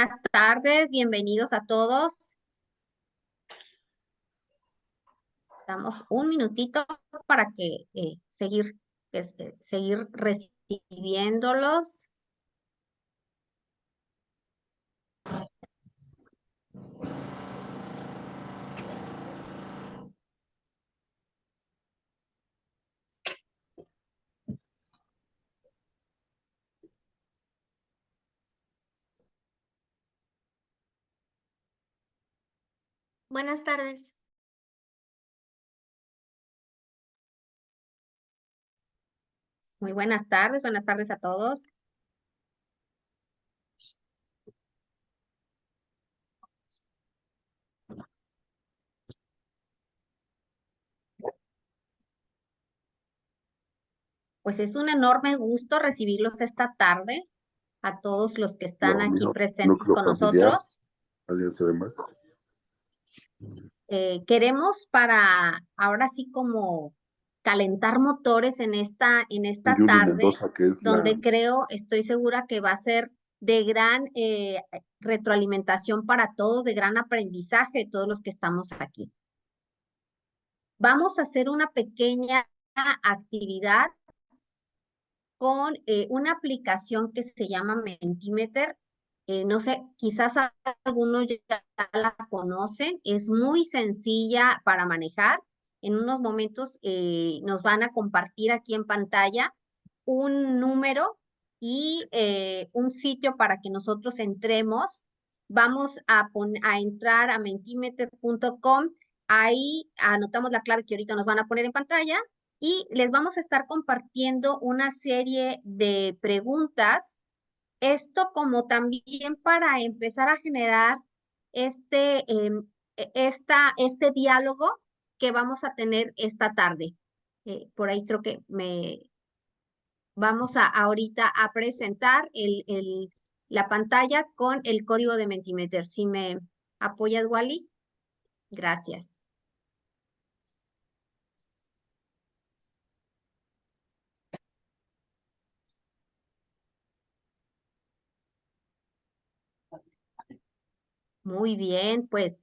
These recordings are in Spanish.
Buenas tardes, bienvenidos a todos. Damos un minutito para que seguir recibiéndolos. Buenas tardes. Muy buenas tardes a todos. Pues es un enorme gusto recibirlos esta tarde, a todos los que están aquí presentes con nosotros. Alianza de Más. Queremos para ahora sí como calentar motores en esta Yuli tarde, Mendoza, que es donde la... estoy segura que va a ser de gran retroalimentación para todos, de gran aprendizaje de todos los que estamos aquí. Vamos a hacer una pequeña actividad con una aplicación que se llama Mentimeter. No sé, quizás algunos ya la conocen, es muy sencilla para manejar. En unos momentos nos van a compartir aquí en pantalla un número y un sitio para que nosotros entremos. Vamos a entrar a mentimeter.com. Ahí anotamos la clave que ahorita nos van a poner en pantalla y les vamos a estar compartiendo una serie de preguntas. Esto como también para empezar a generar este diálogo que vamos a tener esta tarde. Por ahí creo que vamos ahorita a presentar la pantalla con el código de Mentimeter. Si me apoyas, Wally. Gracias. Muy bien, pues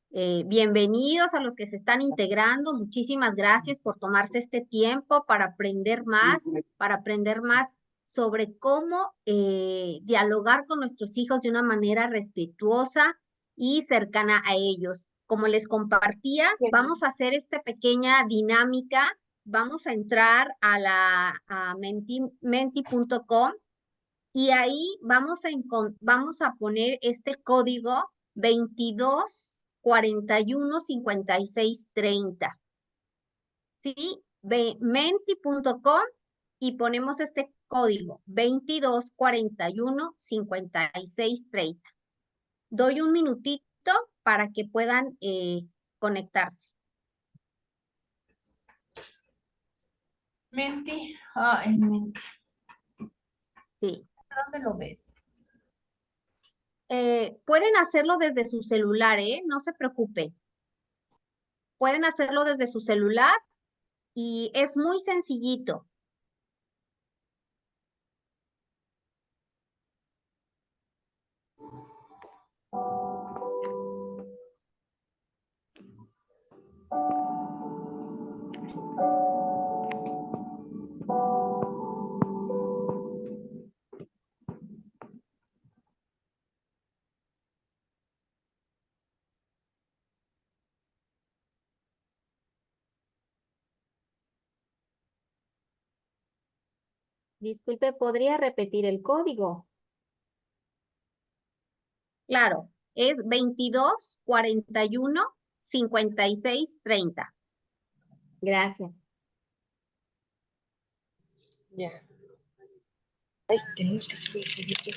bienvenidos a los que se están integrando. Muchísimas gracias por tomarse este tiempo para aprender más sobre cómo dialogar con nuestros hijos de una manera respetuosa y cercana a ellos. Como les compartía, vamos a hacer esta pequeña dinámica. Vamos a entrar a menti.com y ahí vamos a poner este código 22 41 56 30. ¿Sí? Menti.com y ponemos este código 22 41 56 30. Doy un minutito para que puedan conectarse. Menti. Menti. Sí. ¿Dónde lo ves? Pueden hacerlo desde su celular, no se preocupen. Pueden hacerlo desde su celular y es muy sencillito. Disculpe, ¿podría repetir el código? Claro, es 22 41 56 30. Gracias. Ya. Ay, tenemos que subir ese vidrio.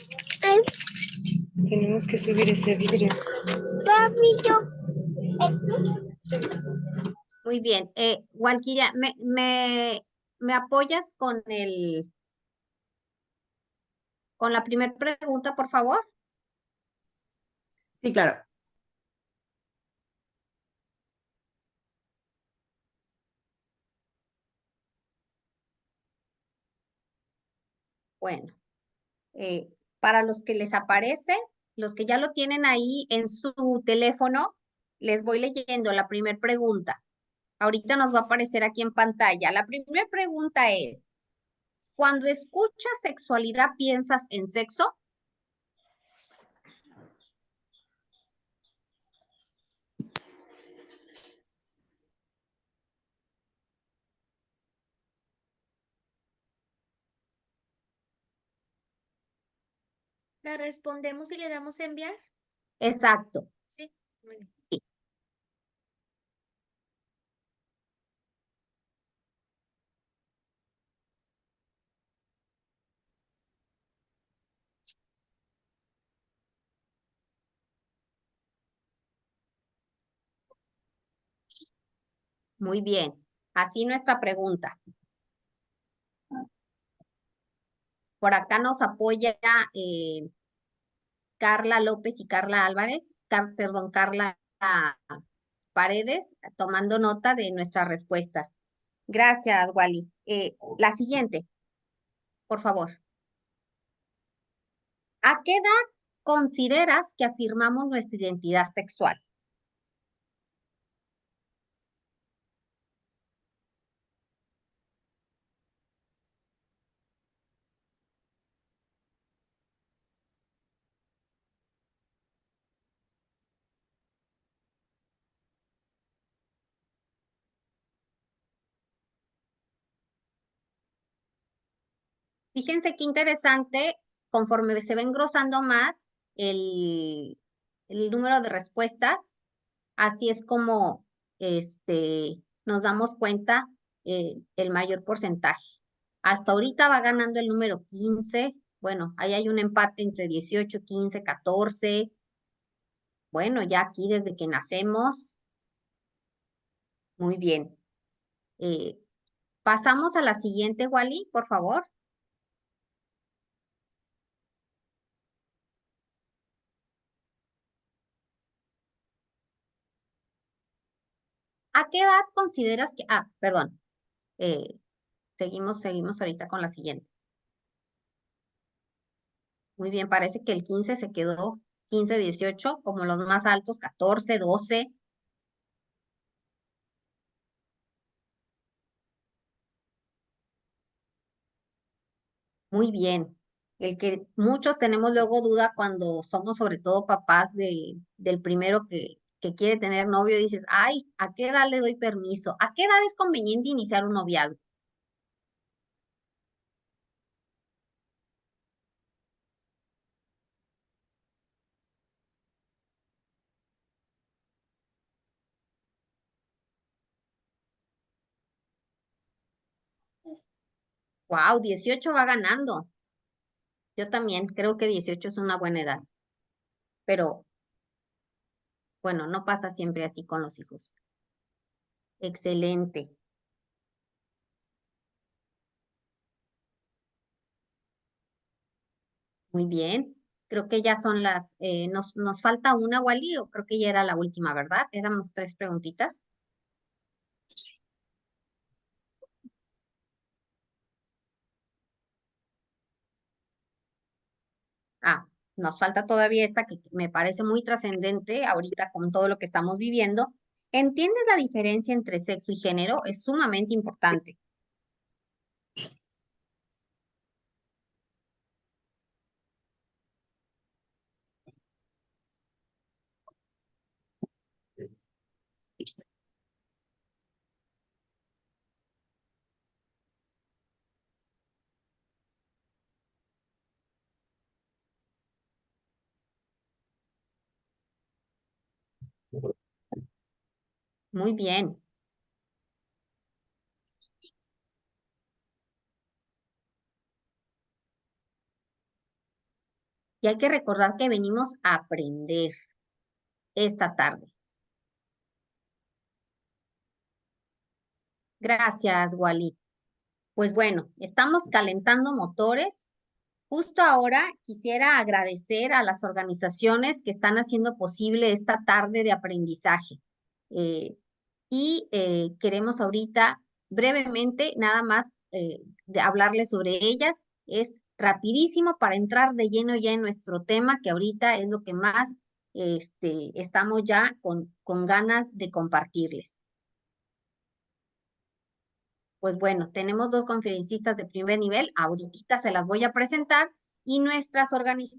Tenemos que subir ese vidrio. Muy bien. Walquiria, ¿me apoyas con la primera pregunta, por favor? Sí, claro. Bueno, para los que les aparece, los que ya lo tienen ahí en su teléfono, les voy leyendo la primera pregunta. Ahorita nos va a aparecer aquí en pantalla. La primera pregunta es, cuando escuchas sexualidad, ¿piensas en sexo? ¿La respondemos y le damos a enviar? Exacto. Sí. Bueno. Sí. Muy bien. Así nuestra pregunta. Por acá nos apoya Carla López y Carla Álvarez, perdón, Carla Paredes, tomando nota de nuestras respuestas. Gracias, Wally. La siguiente, por favor. ¿A qué edad consideras que afirmamos nuestra identidad sexual? Fíjense qué interesante, conforme se va engrosando más el número de respuestas, así es como nos damos cuenta el mayor porcentaje. Hasta ahorita va ganando el número 15. Bueno, ahí hay un empate entre 18, 15, 14. Bueno, ya aquí desde que nacemos. Muy bien. Eh, pasamos a la siguiente, Wally, por favor. ¿A qué edad consideras que... Ah, perdón. Eh, seguimos ahorita con la siguiente. Muy bien, parece que el 15 se quedó 15, 18, como los más altos, 14, 12. Muy bien. El que muchos tenemos luego duda cuando somos sobre todo papás del primero que quiere tener novio, dices, ay, ¿a qué edad le doy permiso? ¿A qué edad es conveniente iniciar un noviazgo? Wow, 18 va ganando. Yo también creo que 18 es una buena edad, pero bueno, no pasa siempre así con los hijos. Excelente. Muy bien. Creo que ya son nos falta una, Wally, o creo que ya era la última, ¿verdad? Éramos 3 preguntitas. Ah, nos falta todavía esta que me parece muy trascendente ahorita con todo lo que estamos viviendo. ¿Entiendes la diferencia entre sexo y género? Es sumamente importante. Muy bien. Y hay que recordar que venimos a aprender esta tarde. Gracias, Wally. Pues bueno, estamos calentando motores. Justo ahora quisiera agradecer a las organizaciones que están haciendo posible esta tarde de aprendizaje. Queremos ahorita brevemente nada más de hablarles sobre ellas. Es rapidísimo para entrar de lleno ya en nuestro tema, que ahorita es lo que más estamos ya con ganas de compartirles. Pues bueno, tenemos 2 conferencistas de primer nivel, ahorita se las voy a presentar, y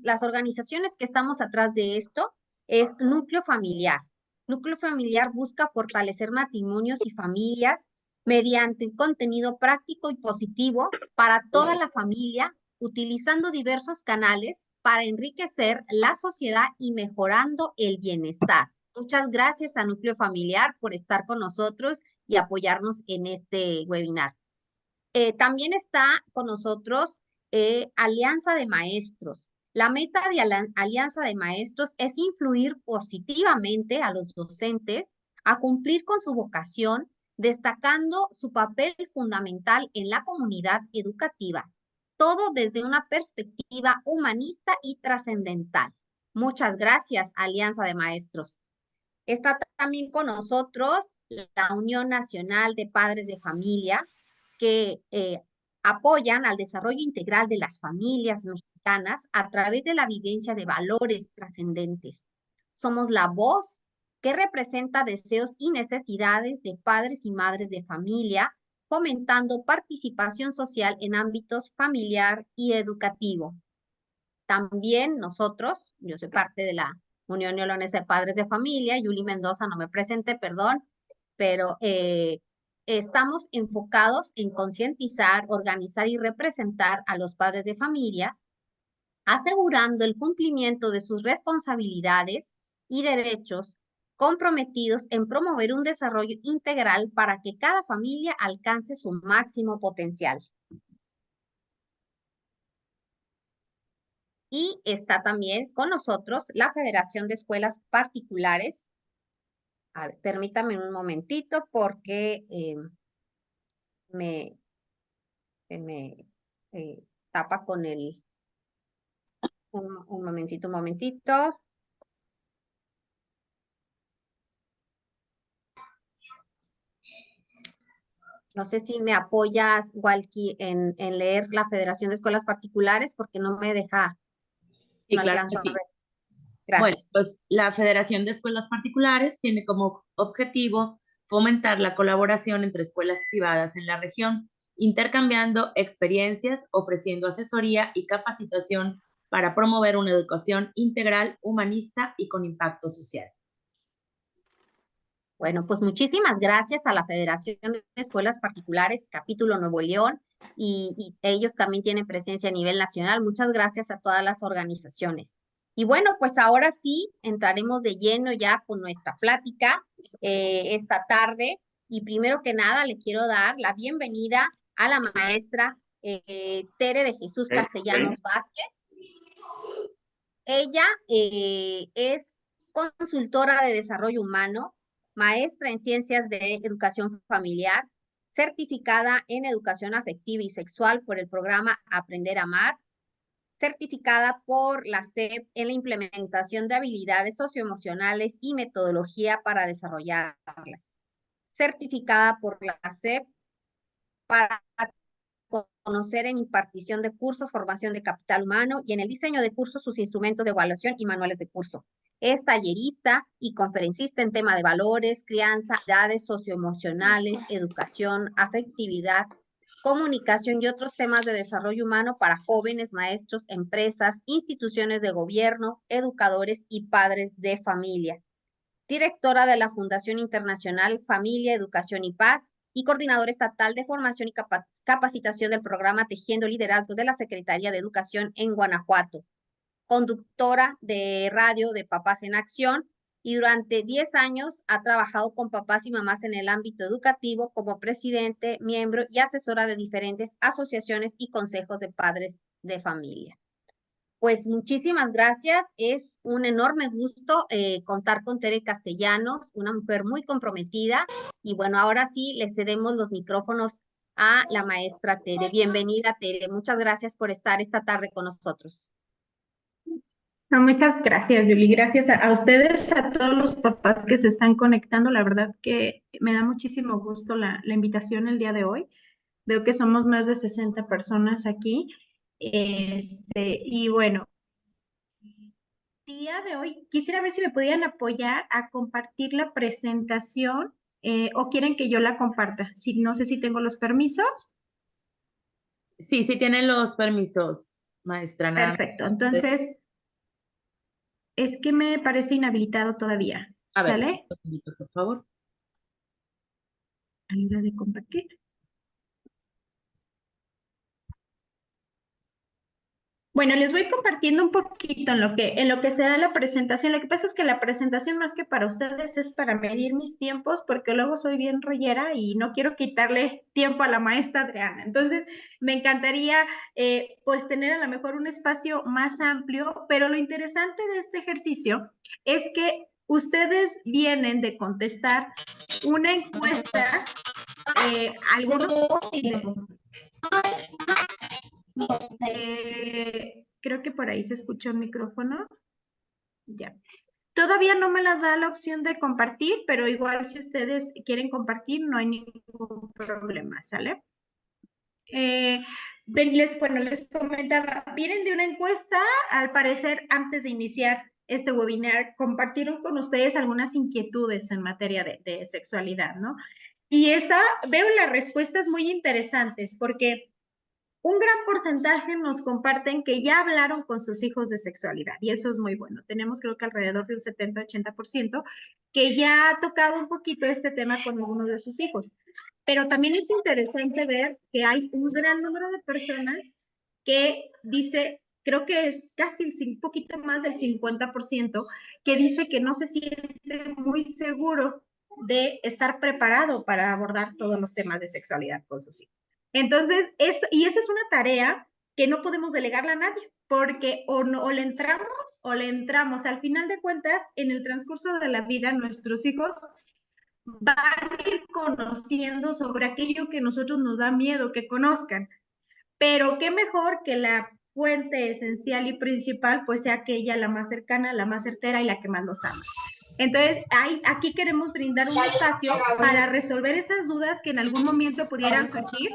las organizaciones que estamos atrás de esto es Núcleo Familiar. Núcleo Familiar busca fortalecer matrimonios y familias mediante un contenido práctico y positivo para toda la familia, utilizando diversos canales para enriquecer la sociedad y mejorando el bienestar. Muchas gracias a Núcleo Familiar por estar con nosotros y apoyarnos en este webinar. También está con nosotros Alianza de Maestros. La meta de Alianza de Maestros es influir positivamente a los docentes a cumplir con su vocación, destacando su papel fundamental en la comunidad educativa, todo desde una perspectiva humanista y trascendental. Muchas gracias, Alianza de Maestros. Está también con nosotros la Unión Nacional de Padres de Familia, que apoyan al desarrollo integral de las familias mexicanas a través de la vivencia de valores trascendentes. Somos la voz que representa deseos y necesidades de padres y madres de familia, fomentando participación social en ámbitos familiar y educativo. También nosotros, yo soy parte de la Unión Neolonesa de Padres de Familia, Yuli Mendoza, no me presenté, perdón, pero estamos enfocados en concientizar, organizar y representar a los padres de familia, asegurando el cumplimiento de sus responsabilidades y derechos, comprometidos en promover un desarrollo integral para que cada familia alcance su máximo potencial. Y está también con nosotros la Federación de Escuelas Particulares. A ver, permítame un momentito porque me tapa con el... Un momentito. No sé si me apoyas, Walkie, en leer la Federación de Escuelas Particulares porque no me deja, Sí, no claro alcanzo que a sí. ver. Gracias. Bueno, pues la Federación de Escuelas Particulares tiene como objetivo fomentar la colaboración entre escuelas privadas en la región, intercambiando experiencias, ofreciendo asesoría y capacitación para promover una educación integral, humanista y con impacto social. Bueno, pues muchísimas gracias a la Federación de Escuelas Particulares, capítulo Nuevo León, y ellos también tienen presencia a nivel nacional. Muchas gracias a todas las organizaciones. Y bueno, pues ahora sí entraremos de lleno ya con nuestra plática esta tarde. Y primero que nada le quiero dar la bienvenida a la maestra Tere de Jesús Castellanos Vázquez. Ella es consultora de desarrollo humano, maestra en ciencias de educación familiar, certificada en educación afectiva y sexual por el programa Aprender a Amar, certificada por la SEP en la implementación de habilidades socioemocionales y metodología para desarrollarlas, certificada por la SEP para conocer en impartición de cursos, formación de capital humano y en el diseño de cursos, sus instrumentos de evaluación y manuales de curso. Es tallerista y conferencista en tema de valores, crianza, habilidades socioemocionales, educación, afectividad, comunicación y otros temas de desarrollo humano para jóvenes, maestros, empresas, instituciones de gobierno, educadores y padres de familia. Directora de la Fundación Internacional Familia, Educación y Paz, y coordinadora estatal de formación y capacitación del programa Tejiendo Liderazgos de la Secretaría de Educación en Guanajuato. Conductora de radio de Papás en Acción y durante 10 años ha trabajado con papás y mamás en el ámbito educativo como presidente, miembro y asesora de diferentes asociaciones y consejos de padres de familia. Pues muchísimas gracias. Es un enorme gusto contar con Tere Castellanos, una mujer muy comprometida. Y bueno, ahora sí le cedemos los micrófonos a la maestra Tere. Bienvenida, Tere. Muchas gracias por estar esta tarde con nosotros. No, muchas gracias, Yuli. Gracias a ustedes, a todos los papás que se están conectando. La verdad que me da muchísimo gusto la invitación el día de hoy. Veo que somos más de 60 personas aquí Y bueno, día de hoy quisiera ver si me podían apoyar a compartir la presentación o quieren que yo la comparta. Si, no sé si tengo los permisos. Sí, sí tienen los permisos, maestra. Nada más. Perfecto. Entonces, es que me parece inhabilitado todavía. A ver, ¿Sale? un segundito, por favor. A la hora de compartir. Bueno, les voy compartiendo un poquito en lo que se da la presentación. Lo que pasa es que la presentación más que para ustedes es para medir mis tiempos, porque luego soy bien rollera y no quiero quitarle tiempo a la maestra Adriana. Entonces, me encantaría pues tener a lo mejor un espacio más amplio, pero lo interesante de este ejercicio es que ustedes vienen de contestar una encuesta, algunos creo que por ahí se escuchó el micrófono. Ya. Todavía no me la da la opción de compartir, pero igual si ustedes quieren compartir, no hay ningún problema, ¿sale? Bueno, les comentaba, vienen de una encuesta, al parecer, antes de iniciar este webinar, compartieron con ustedes algunas inquietudes en materia de sexualidad, ¿no? Y veo las respuestas muy interesantes, porque un gran porcentaje nos comparten que ya hablaron con sus hijos de sexualidad y eso es muy bueno. Tenemos creo que alrededor del 70-80% que ya ha tocado un poquito este tema con algunos de sus hijos. Pero también es interesante ver que hay un gran número de personas que dice, creo que es casi un poquito más del 50%, que dice que no se siente muy seguro de estar preparado para abordar todos los temas de sexualidad con sus hijos. Entonces, y esa es una tarea que no podemos delegarla a nadie, porque o le entramos. Al final de cuentas, en el transcurso de la vida, nuestros hijos van a ir conociendo sobre aquello que a nosotros nos da miedo que conozcan. Pero qué mejor que la fuente esencial y principal, pues sea aquella la más cercana, la más certera y la que más los ama. Entonces, aquí queremos brindar un espacio para resolver esas dudas que en algún momento pudieran surgir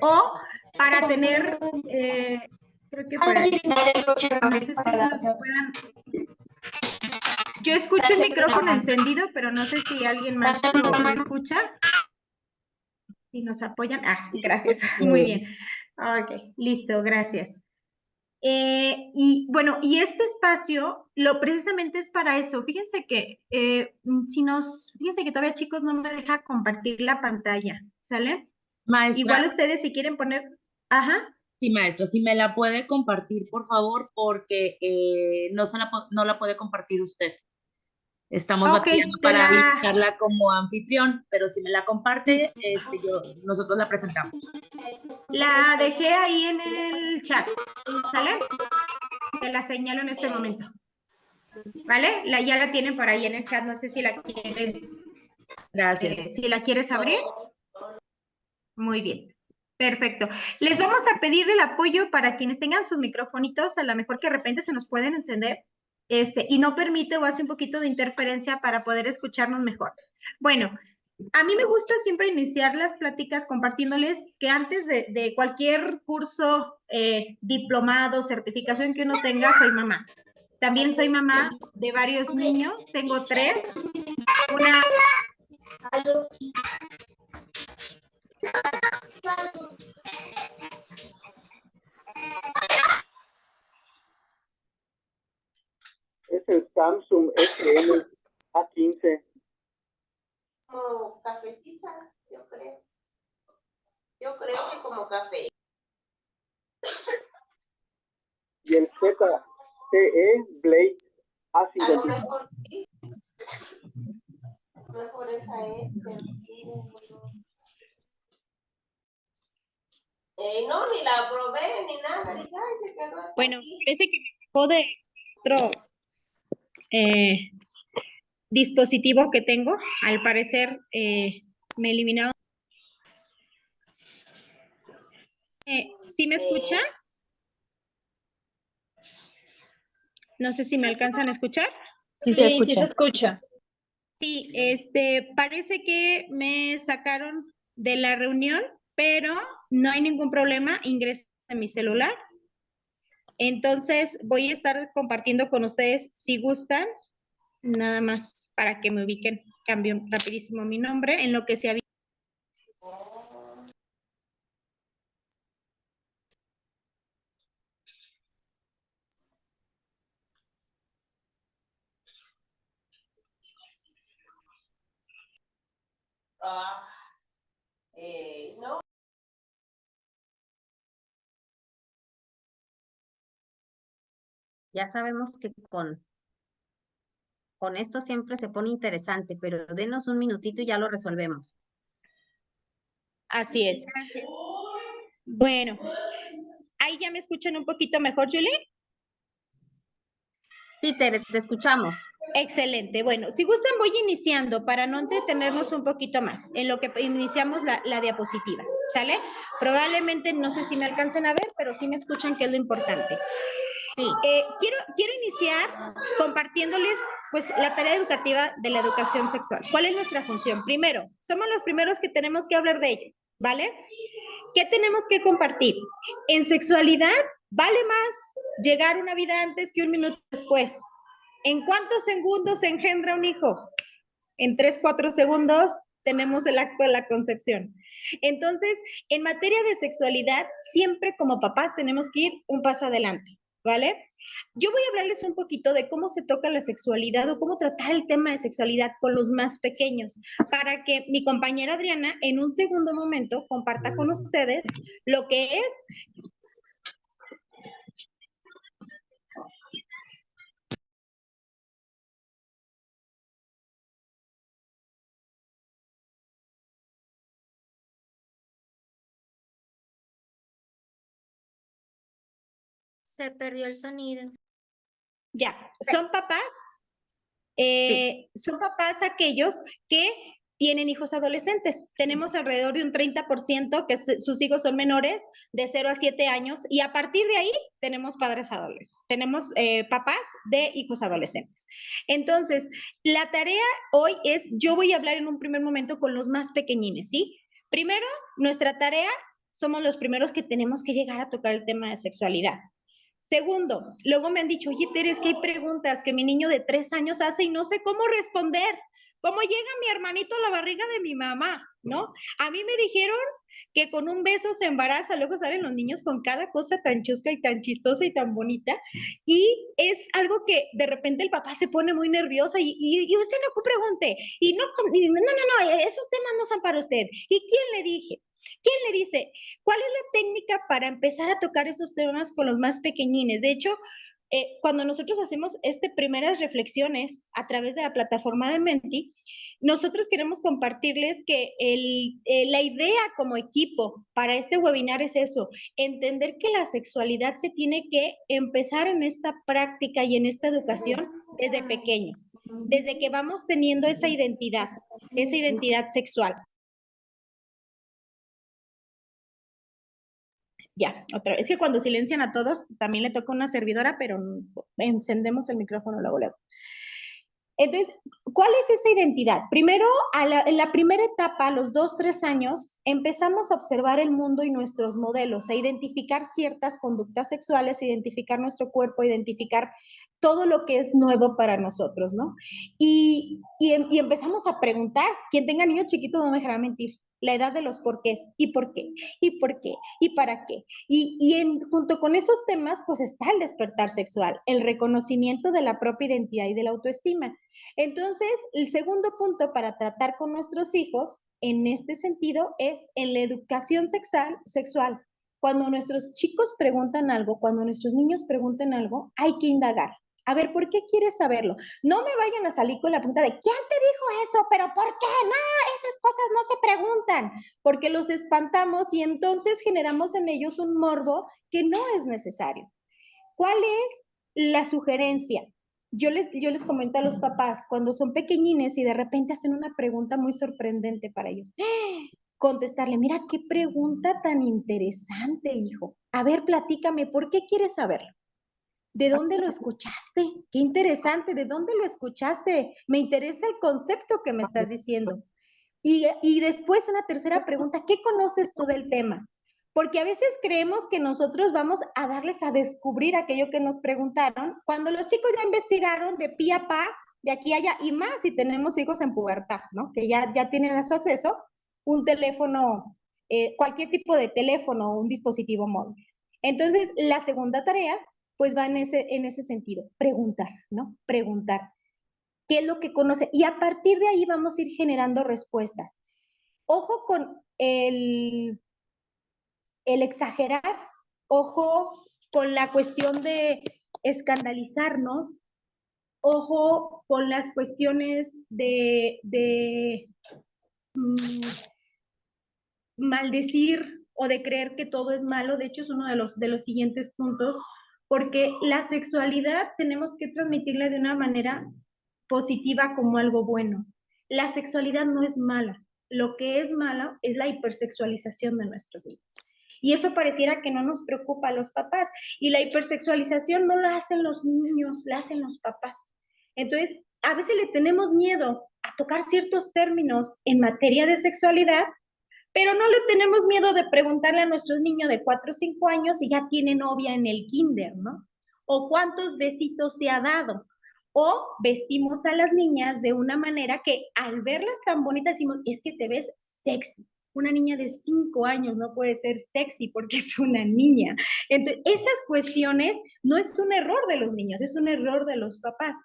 o para tener, creo que por ahí, no sé si nos puedan... Yo escucho el micrófono encendido, pero no sé si alguien más lo escucha. Si nos apoyan. Gracias. Muy bien. Ok, listo, gracias. Y bueno, y este espacio precisamente es para eso. Fíjense que fíjense que todavía, chicos, no me deja compartir la pantalla, ¿sale? Maestra. Igual ustedes si quieren poner, Sí, maestra, si me la puede compartir, por favor, porque no la puede compartir usted. Estamos batallando para habilitarla como anfitrión, pero si me la comparte, nosotros la presentamos. La dejé ahí en el chat, ¿sale? Te la señalo en este momento. ¿Vale? Ya la tienen por ahí en el chat, no sé si la quieres. Gracias. Si la quieres abrir. Muy bien. Perfecto. Les vamos a pedir el apoyo para quienes tengan sus microfonitos, a lo mejor que de repente se nos pueden encender, y no permite o hace un poquito de interferencia para poder escucharnos mejor. Bueno, a mí me gusta siempre iniciar las pláticas compartiéndoles que antes de cualquier curso, diplomado, certificación que uno tenga, soy mamá. También soy mamá de varios niños, tengo 3. Es el Samsung SM A15. Como cafecita, yo creo. Yo creo que como café. Y el ZTE Blade A lo A50. mejor sí. A lo mejor esa es, pero sí, no, ni la probé, ni nada. Dije, ay, se quedó aquí. Bueno, parece que me dejó de otro dispositivo que tengo. Al parecer me eliminaron. ¿Sí me escuchan? No sé si me alcanzan a escuchar. Sí, sí se escucha. Sí, parece que me sacaron de la reunión, pero no hay ningún problema. Ingresé a mi celular Entonces, voy a estar compartiendo con ustedes, si gustan, nada más para que me ubiquen. Cambio rapidísimo mi nombre en lo que se había. No. Ya sabemos que con esto siempre se pone interesante, pero denos un minutito y ya lo resolvemos. Así es. Gracias. Bueno, ahí ya me escuchan un poquito mejor, Julie. Sí, te escuchamos. Excelente. Bueno, si gustan voy iniciando para no entretenernos un poquito más en lo que iniciamos la diapositiva, ¿sale? Probablemente no sé si me alcancen a ver, pero sí me escuchan, que es lo importante. Sí. Quiero iniciar compartiéndoles pues la tarea educativa de la educación sexual. ¿Cuál es nuestra función? Primero, somos los primeros que tenemos que hablar de ello, ¿vale? ¿Qué tenemos que compartir? En sexualidad vale más llegar una vida antes que un minuto después. ¿En cuántos segundos se engendra un hijo? En 3-4 segundos tenemos el acto de la concepción. Entonces, en materia de sexualidad, siempre como papás tenemos que ir un paso adelante, ¿vale? Yo voy a hablarles un poquito de cómo se toca la sexualidad o cómo tratar el tema de sexualidad con los más pequeños, para que mi compañera Adriana en un segundo momento comparta con ustedes lo que es Se perdió el sonido. ya, son papás. Son papás aquellos que tienen hijos adolescentes. Tenemos alrededor de un 30% que sus hijos son menores de 0 a 7 años y a partir de ahí tenemos padres adolescentes. Tenemos papás de hijos adolescentes. Entonces, la tarea hoy es, yo voy a hablar en un primer momento con los más pequeñines, ¿sí? Primero, nuestra tarea, somos los primeros que tenemos que llegar a tocar el tema de sexualidad. Segundo, luego me han dicho, oye, Tere, es que hay preguntas que mi niño de 3 años hace y no sé cómo responder. ¿Cómo llega mi hermanito a la barriga de mi mamá? ¿No? A mí me dijeron que con un beso se embaraza, luego salen los niños con cada cosa tan chusca y tan chistosa y tan bonita, y es algo que de repente el papá se pone muy nervioso y usted no pregunte, y no, esos temas no son para usted. ¿Y quién le dije? ¿Quién le dice? ¿Cuál es la técnica para empezar a tocar esos temas con los más pequeñines? De hecho, cuando nosotros hacemos primeras reflexiones a través de la plataforma de Menti, nosotros queremos compartirles que la idea como equipo para este webinar es eso, entender que la sexualidad se tiene que empezar en esta práctica y en esta educación desde pequeños, desde que vamos teniendo esa identidad sexual. Ya, otra vez. Es que cuando silencian a todos, también le toca una servidora, pero encendemos el micrófono luego. Entonces, ¿cuál es esa identidad? Primero, en la primera etapa, a los 2-3 años, empezamos a observar el mundo y nuestros modelos, a identificar ciertas conductas sexuales, a identificar nuestro cuerpo, a identificar todo lo que es nuevo para nosotros, ¿no? Y empezamos a preguntar, quien tenga niños chiquitos no me dejará mentir, la edad de los porqués, y por qué, y por qué, y para qué. Junto con esos temas, pues está el despertar sexual, el reconocimiento de la propia identidad y de la autoestima. Entonces, el segundo punto para tratar con nuestros hijos, en este sentido, es en la educación sexual. Cuando nuestros chicos preguntan algo, cuando nuestros niños preguntan algo, hay que indagar. A ver, ¿por qué quieres saberlo? No me vayan a salir con la pregunta de ¿quién te dijo eso? ¿Pero por qué? No, esas cosas no se preguntan, porque los espantamos y entonces generamos en ellos un morbo que no es necesario. ¿Cuál es la sugerencia? Yo les comento a los papás, cuando son pequeñines y de repente hacen una pregunta muy sorprendente para ellos, contestarle, mira, qué pregunta tan interesante, hijo. A ver, platícame, ¿por qué quieres saberlo? ¿De dónde lo escuchaste? Qué interesante, ¿de dónde lo escuchaste? Me interesa el concepto que me estás diciendo. Y después una tercera pregunta, ¿qué conoces tú del tema? porque a veces creemos que nosotros vamos a darles a descubrir aquello que nos preguntaron, cuando los chicos ya investigaron de pie a pa, de aquí a allá, y más si tenemos hijos en pubertad, ¿no? Que ya tienen a su acceso un teléfono, cualquier tipo de teléfono o un dispositivo móvil. Entonces, la segunda tarea, pues va en ese sentido, preguntar, ¿no? Preguntar. ¿Qué es lo que conoce? Y a partir de ahí vamos a ir generando respuestas. Ojo con el exagerar, ojo con la cuestión de escandalizarnos, ojo con las cuestiones de maldecir o de creer que todo es malo. De hecho, es uno de los siguientes puntos, porque la sexualidad tenemos que transmitirla de una manera positiva como algo bueno. La sexualidad no es mala. Lo que es malo es la hipersexualización de nuestros niños. Y eso pareciera que no nos preocupa a los papás. Y la hipersexualización no la hacen los niños, la hacen los papás. Entonces, a veces le tenemos miedo a tocar ciertos términos en materia de sexualidad, pero no le tenemos miedo de preguntarle a nuestros niños de 4 o 5 años si ya tiene novia en el kinder, ¿no? O cuántos besitos se ha dado. O vestimos a las niñas de una manera que al verlas tan bonitas decimos, es que te ves sexy. Una niña de 5 años no puede ser sexy porque es una niña. Entonces, esas cuestiones no es un error de los niños, es un error de los papás.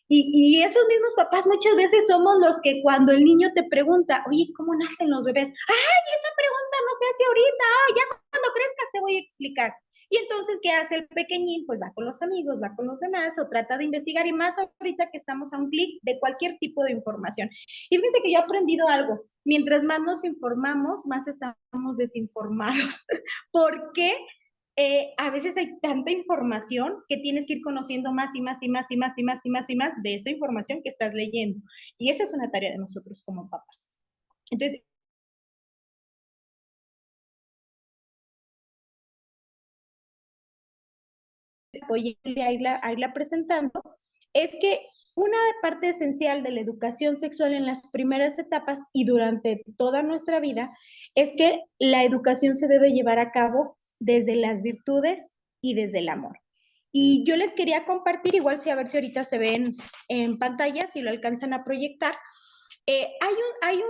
Y esos mismos papás muchas veces somos los que cuando el niño te pregunta, oye, ¿cómo nacen los bebés? ¡Ay, esa pregunta no se hace ahorita! Ya cuando crezcas te voy a explicar. Y entonces, ¿qué hace el pequeñín? Pues va con los amigos, va con los demás, o trata de investigar, y más ahorita que estamos a un clic de cualquier tipo de información. Y fíjense que yo he aprendido algo. Mientras más nos informamos, más estamos desinformados. Porque a veces hay tanta información que tienes que ir conociendo más y más y más y más y más y más y más de esa información que estás leyendo. Y esa es una tarea de nosotros como papás. Entonces, oye, a irla presentando, es que una parte esencial de la educación sexual en las primeras etapas y durante toda nuestra vida es que la educación se debe llevar a cabo desde las virtudes y desde el amor. Y yo les quería compartir, igual si a ver si ahorita se ven en pantalla, si lo alcanzan a proyectar, hay un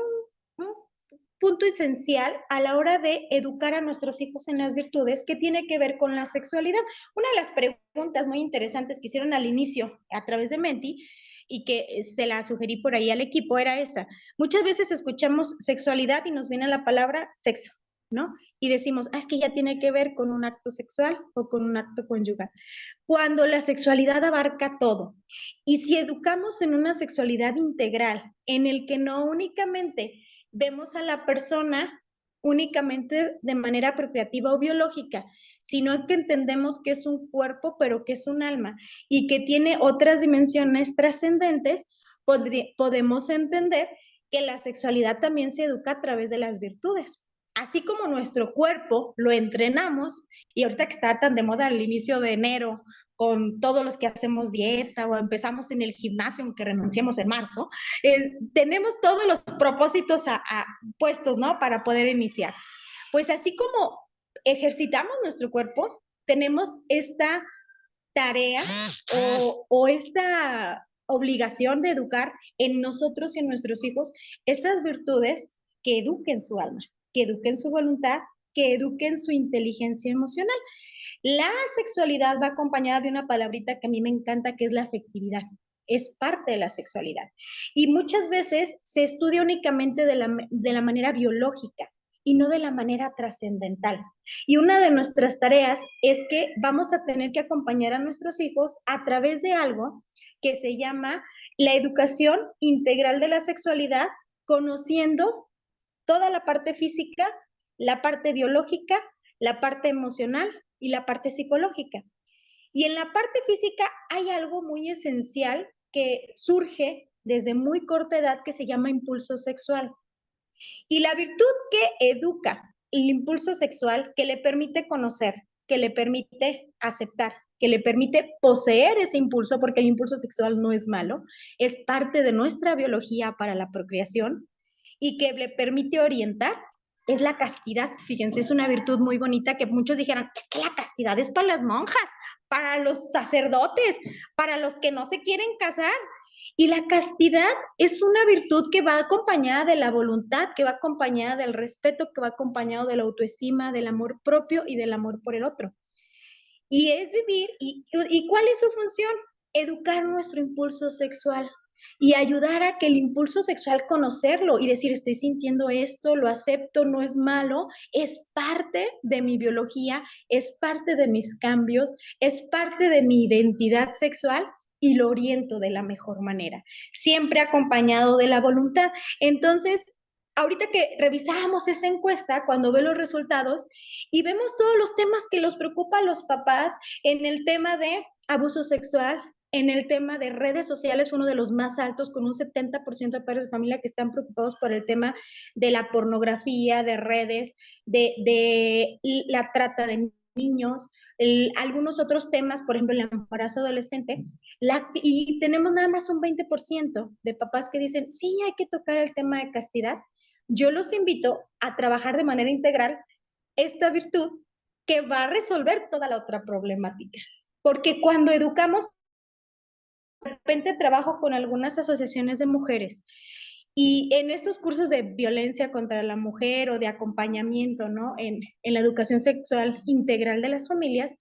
punto esencial a la hora de educar a nuestros hijos en las virtudes que tiene que ver con la sexualidad. Una de las preguntas muy interesantes que hicieron al inicio a través de Menti y que se la sugerí por ahí al equipo era esa. Muchas veces escuchamos sexualidad y nos viene la palabra sexo, ¿no? Y decimos, es que ya tiene que ver con un acto sexual o con un acto conyugal. Cuando la sexualidad abarca todo. Y si educamos en una sexualidad integral, en el que no únicamente vemos a la persona únicamente de manera procreativa o biológica, sino que entendemos que es un cuerpo, pero que es un alma y que tiene otras dimensiones trascendentes, podemos entender que la sexualidad también se educa a través de las virtudes. Así como nuestro cuerpo lo entrenamos, y ahorita que está tan de moda al inicio de enero, con todos los que hacemos dieta o empezamos en el gimnasio, aunque renunciamos en marzo, tenemos todos los propósitos puestos, ¿no? Para poder iniciar. Pues así como ejercitamos nuestro cuerpo, tenemos esta tarea o esta obligación de educar en nosotros y en nuestros hijos esas virtudes que eduquen su alma, que eduquen su voluntad, que eduquen su inteligencia emocional. La sexualidad va acompañada de una palabrita que a mí me encanta, que es la afectividad. Es parte de la sexualidad. Y muchas veces se estudia únicamente de la manera biológica y no de la manera trascendental. Y una de nuestras tareas es que vamos a tener que acompañar a nuestros hijos a través de algo que se llama la educación integral de la sexualidad, conociendo toda la parte física, la parte biológica, la parte emocional y la parte psicológica. Y en la parte física hay algo muy esencial que surge desde muy corta edad que se llama impulso sexual. Y la virtud que educa el impulso sexual, que le permite conocer, que le permite aceptar, que le permite poseer ese impulso, porque el impulso sexual no es malo, es parte de nuestra biología para la procreación, y que le permite orientar, es la castidad. Fíjense, es una virtud muy bonita que muchos dijeran, es que la castidad es para las monjas, para los sacerdotes, para los que no se quieren casar. Y la castidad es una virtud que va acompañada de la voluntad, que va acompañada del respeto, que va acompañado de la autoestima, del amor propio y del amor por el otro. Y es vivir, ¿y cuál es su función? Educar nuestro impulso sexual y ayudar a que el impulso sexual, conocerlo y decir, estoy sintiendo esto, lo acepto, no es malo, es parte de mi biología, es parte de mis cambios, es parte de mi identidad sexual y lo oriento de la mejor manera, siempre acompañado de la voluntad. Entonces, ahorita que revisábamos esa encuesta, cuando ve los resultados y vemos todos los temas que los preocupa a los papás en el tema de abuso sexual, en el tema de redes sociales, uno de los más altos, con un 70% de padres de familia que están preocupados por el tema de la pornografía, de redes, de la trata de niños, algunos otros temas, por ejemplo, el embarazo adolescente, y tenemos nada más un 20% de papás que dicen, sí, hay que tocar el tema de castidad. Yo los invito a trabajar de manera integral esta virtud que va a resolver toda la otra problemática. Porque cuando educamos, de repente trabajo con algunas asociaciones de mujeres y en estos cursos de violencia contra la mujer o de acompañamiento, ¿no? En la educación sexual integral de las familias,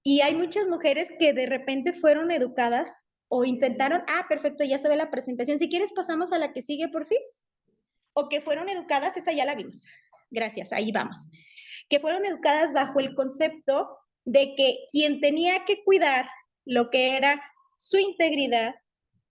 y hay muchas mujeres que de repente fueron educadas o intentaron, perfecto, ya se ve la presentación, si quieres pasamos a la que sigue, porfis, o que fueron educadas, esa ya la vimos, gracias, ahí vamos, que fueron educadas bajo el concepto de que quien tenía que cuidar lo que era su integridad,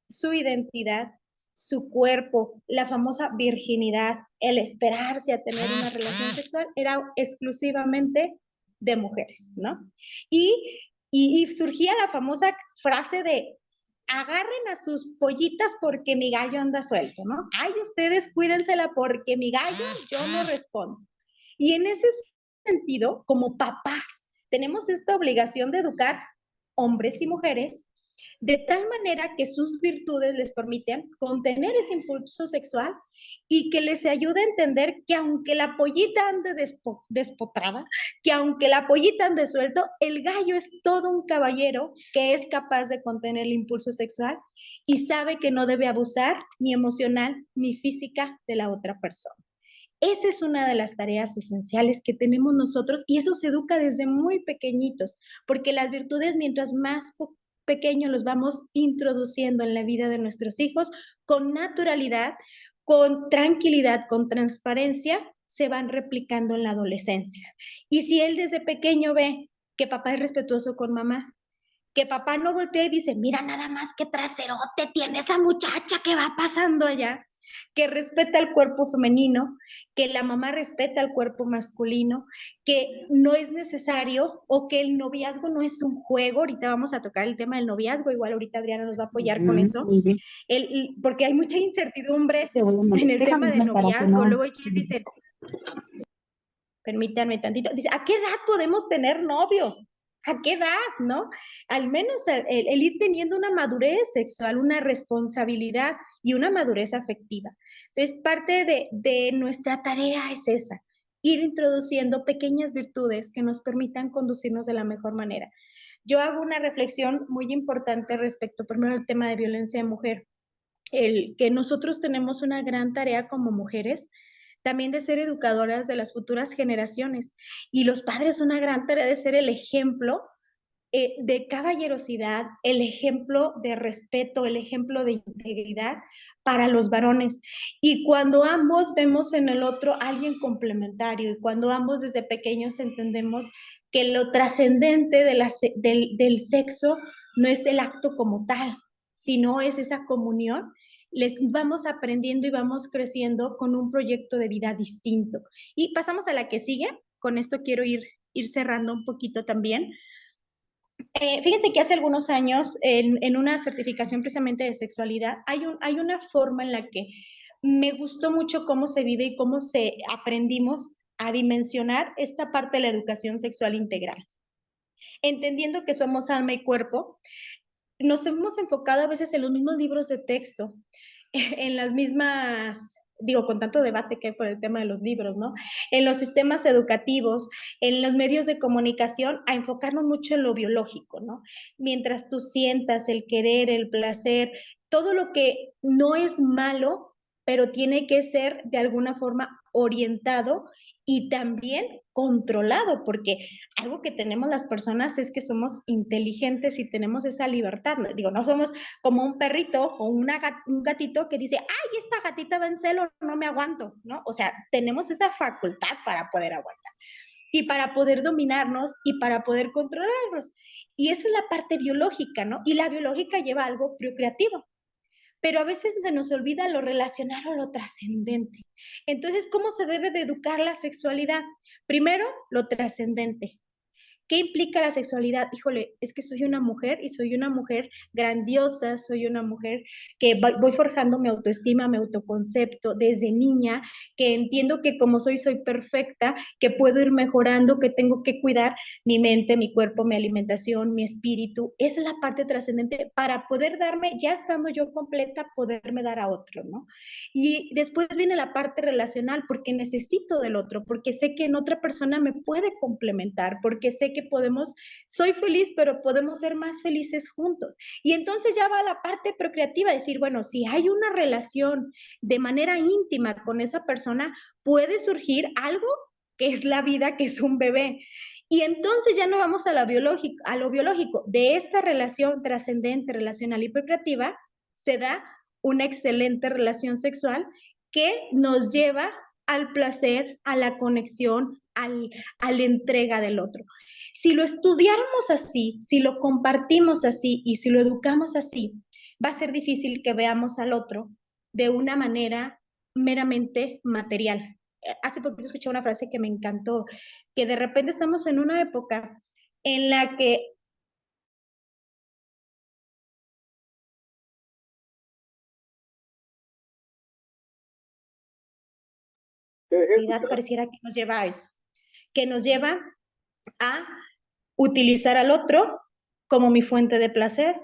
su identidad, su cuerpo, la famosa virginidad, el esperarse a tener una relación sexual, era exclusivamente de mujeres, ¿no? Y surgía la famosa frase de agarren a sus pollitas porque mi gallo anda suelto, ¿no? Ay, ustedes cuídensela porque mi gallo yo no respondo. Y en ese sentido, como papás, tenemos esta obligación de educar hombres y mujeres de tal manera que sus virtudes les permiten contener ese impulso sexual y que les ayude a entender que aunque la pollita ande despotrada, que aunque la pollita ande suelto, el gallo es todo un caballero que es capaz de contener el impulso sexual y sabe que no debe abusar ni emocional ni física de la otra persona. Esa es una de las tareas esenciales que tenemos nosotros y eso se educa desde muy pequeñitos, porque las virtudes mientras más pequeños los vamos introduciendo en la vida de nuestros hijos con naturalidad, con tranquilidad, con transparencia, se van replicando en la adolescencia. Y si él desde pequeño ve que papá es respetuoso con mamá, que papá no voltea y dice, mira nada más qué traserote tiene esa muchacha que va pasando allá, que respeta el cuerpo femenino, que la mamá respeta el cuerpo masculino, que no es necesario o que el noviazgo no es un juego. Ahorita vamos a tocar el tema del noviazgo, igual ahorita Adriana nos va a apoyar con eso, porque hay mucha incertidumbre en el tema del noviazgo. Luego hay quienes dicen, permítanme tantito, dice, ¿a qué edad podemos tener novio? ¿A qué edad, no? Al menos el ir teniendo una madurez sexual, una responsabilidad y una madurez afectiva. Entonces, parte de nuestra tarea es esa, ir introduciendo pequeñas virtudes que nos permitan conducirnos de la mejor manera. Yo hago una reflexión muy importante respecto, primero, al tema de violencia de mujer. Que nosotros tenemos una gran tarea como mujeres, también de ser educadoras de las futuras generaciones. Y los padres una gran tarea de ser el ejemplo de caballerosidad, el ejemplo de respeto, el ejemplo de integridad para los varones. Y cuando ambos vemos en el otro alguien complementario y cuando ambos desde pequeños entendemos que lo trascendente del sexo no es el acto como tal, sino es esa comunión, les vamos aprendiendo y vamos creciendo con un proyecto de vida distinto. Y pasamos a la que sigue. Con esto quiero ir cerrando un poquito también. Fíjense que hace algunos años, en una certificación precisamente de sexualidad, hay una forma en la que me gustó mucho cómo se vive y cómo aprendimos a dimensionar esta parte de la educación sexual integral. Entendiendo que somos alma y cuerpo, nos hemos enfocado a veces en los mismos libros de texto, en las mismas digo, con tanto debate que hay por el tema de los libros, ¿no? En los sistemas educativos, en los medios de comunicación, a enfocarnos mucho en lo biológico, ¿no? Mientras tú sientas el querer, el placer, todo lo que no es malo, pero tiene que ser de alguna forma orientado y también controlado, porque algo que tenemos las personas es que somos inteligentes y tenemos esa libertad. Digo, no somos como un perrito o un gatito que dice, ay, esta gatita va en celo, no me aguanto, ¿no? O sea, tenemos esa facultad para poder aguantar y para poder dominarnos y para poder controlarnos. Y esa es la parte biológica, ¿no? Y la biológica lleva algo procreativo. Pero a veces se nos olvida lo relacional o lo trascendente. Entonces, ¿cómo se debe de educar la sexualidad? Primero, lo trascendente. ¿Qué implica la sexualidad? Híjole, es que soy una mujer y soy una mujer grandiosa, soy una mujer que voy forjando mi autoestima, mi autoconcepto desde niña, que entiendo que como soy perfecta, que puedo ir mejorando, que tengo que cuidar mi mente, mi cuerpo, mi alimentación, mi espíritu. Esa es la parte trascendente para poder darme, ya estando yo completa, poderme dar a otro, ¿no? Y después viene la parte relacional, porque necesito del otro, porque sé que en otra persona me puede complementar, porque sé que podemos, soy feliz, pero podemos ser más felices juntos. Y entonces ya va la parte procreativa, decir, bueno, si hay una relación de manera íntima con esa persona, puede surgir algo que es la vida, que es un bebé. Y entonces ya no vamos a lo biológico. De esta relación trascendente, relacional y procreativa, se da una excelente relación sexual que nos lleva al placer, a la conexión, a la entrega del otro. Si lo estudiáramos así, si lo compartimos así y si lo educamos así, va a ser difícil que veamos al otro de una manera meramente material. Hace poco escuché una frase que me encantó, que de repente estamos en una época en la que pareciera que nos lleva a eso, que nos lleva a utilizar al otro como mi fuente de placer,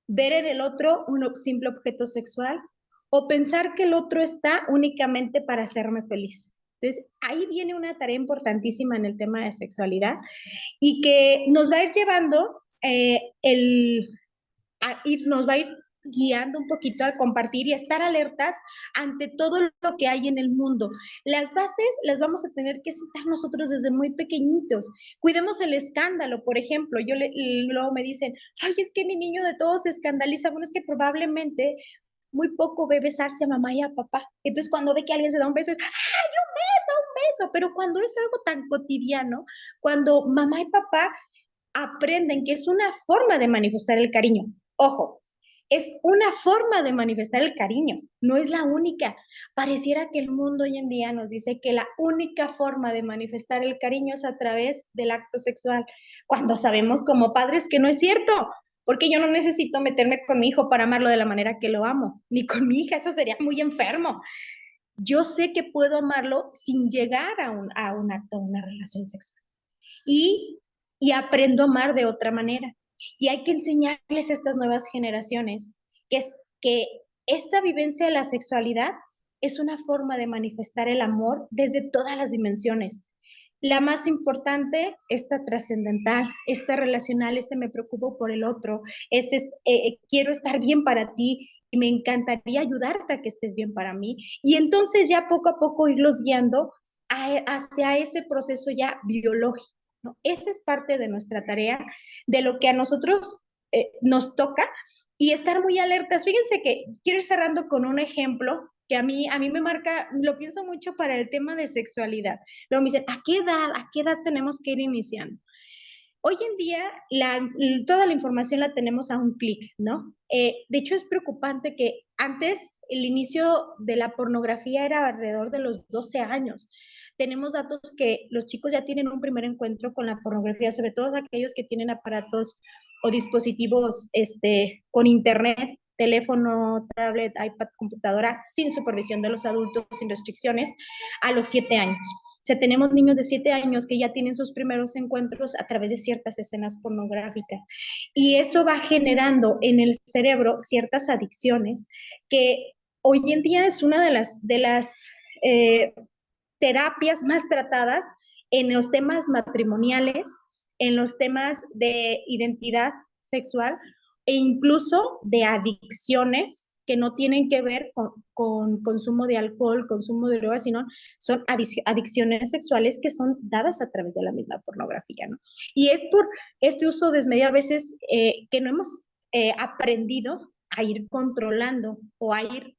ver en el otro un simple objeto sexual o pensar que el otro está únicamente para hacerme feliz. Entonces, ahí viene una tarea importantísima en el tema de sexualidad y que nos va a ir llevando nos va a ir guiando un poquito a compartir y a estar alertas ante todo lo que hay en el mundo. Las bases las vamos a tener que sentar nosotros desde muy pequeñitos. Cuidemos el escándalo, por ejemplo. Luego me dicen, ay, es que mi niño de todo se escandaliza. Bueno, es que probablemente muy poco ve besarse a mamá y a papá. Entonces, cuando ve que alguien se da un beso, es, ¡ay, un beso! Pero cuando es algo tan cotidiano, cuando mamá y papá aprenden que es una forma de manifestar el cariño. Ojo, es una forma de manifestar el cariño, no es la única. Pareciera que el mundo hoy en día nos dice que la única forma de manifestar el cariño es a través del acto sexual, cuando sabemos como padres que no es cierto, porque yo no necesito meterme con mi hijo para amarlo de la manera que lo amo, ni con mi hija, eso sería muy enfermo. Yo sé que puedo amarlo sin llegar a un acto, a una relación sexual. Y aprendo a amar de otra manera. Y hay que enseñarles a estas nuevas generaciones que esta vivencia de la sexualidad es una forma de manifestar el amor desde todas las dimensiones. La más importante, esta trascendental, esta relacional, me preocupo por el otro, quiero estar bien para ti y me encantaría ayudarte a que estés bien para mí. Y entonces ya poco a poco irlos guiando hacia ese proceso ya biológico, ¿no? Esa es parte de nuestra tarea, de lo que a nosotros nos toca y estar muy alertas. Fíjense que quiero ir cerrando con un ejemplo que a mí me marca, lo pienso mucho para el tema de sexualidad. Luego me dicen, ¿a qué edad tenemos que ir iniciando? Hoy en día toda la información la tenemos a un clic, ¿no? De hecho, es preocupante que antes el inicio de la pornografía era alrededor de los 12 años. Tenemos datos que los chicos ya tienen un primer encuentro con la pornografía, sobre todo aquellos que tienen aparatos o dispositivos con internet, teléfono, tablet, iPad, computadora, sin supervisión de los adultos, sin restricciones, a los 7 años. O sea, tenemos niños de 7 años que ya tienen sus primeros encuentros a través de ciertas escenas pornográficas. Y eso va generando en el cerebro ciertas adicciones que hoy en día es una de las terapias más tratadas en los temas matrimoniales, en los temas de identidad sexual e incluso de adicciones que no tienen que ver con consumo de alcohol, consumo de drogas, sino son adicciones sexuales que son dadas a través de la misma pornografía, ¿no? Y es por este uso desmedido a veces que no hemos aprendido a ir controlando o a ir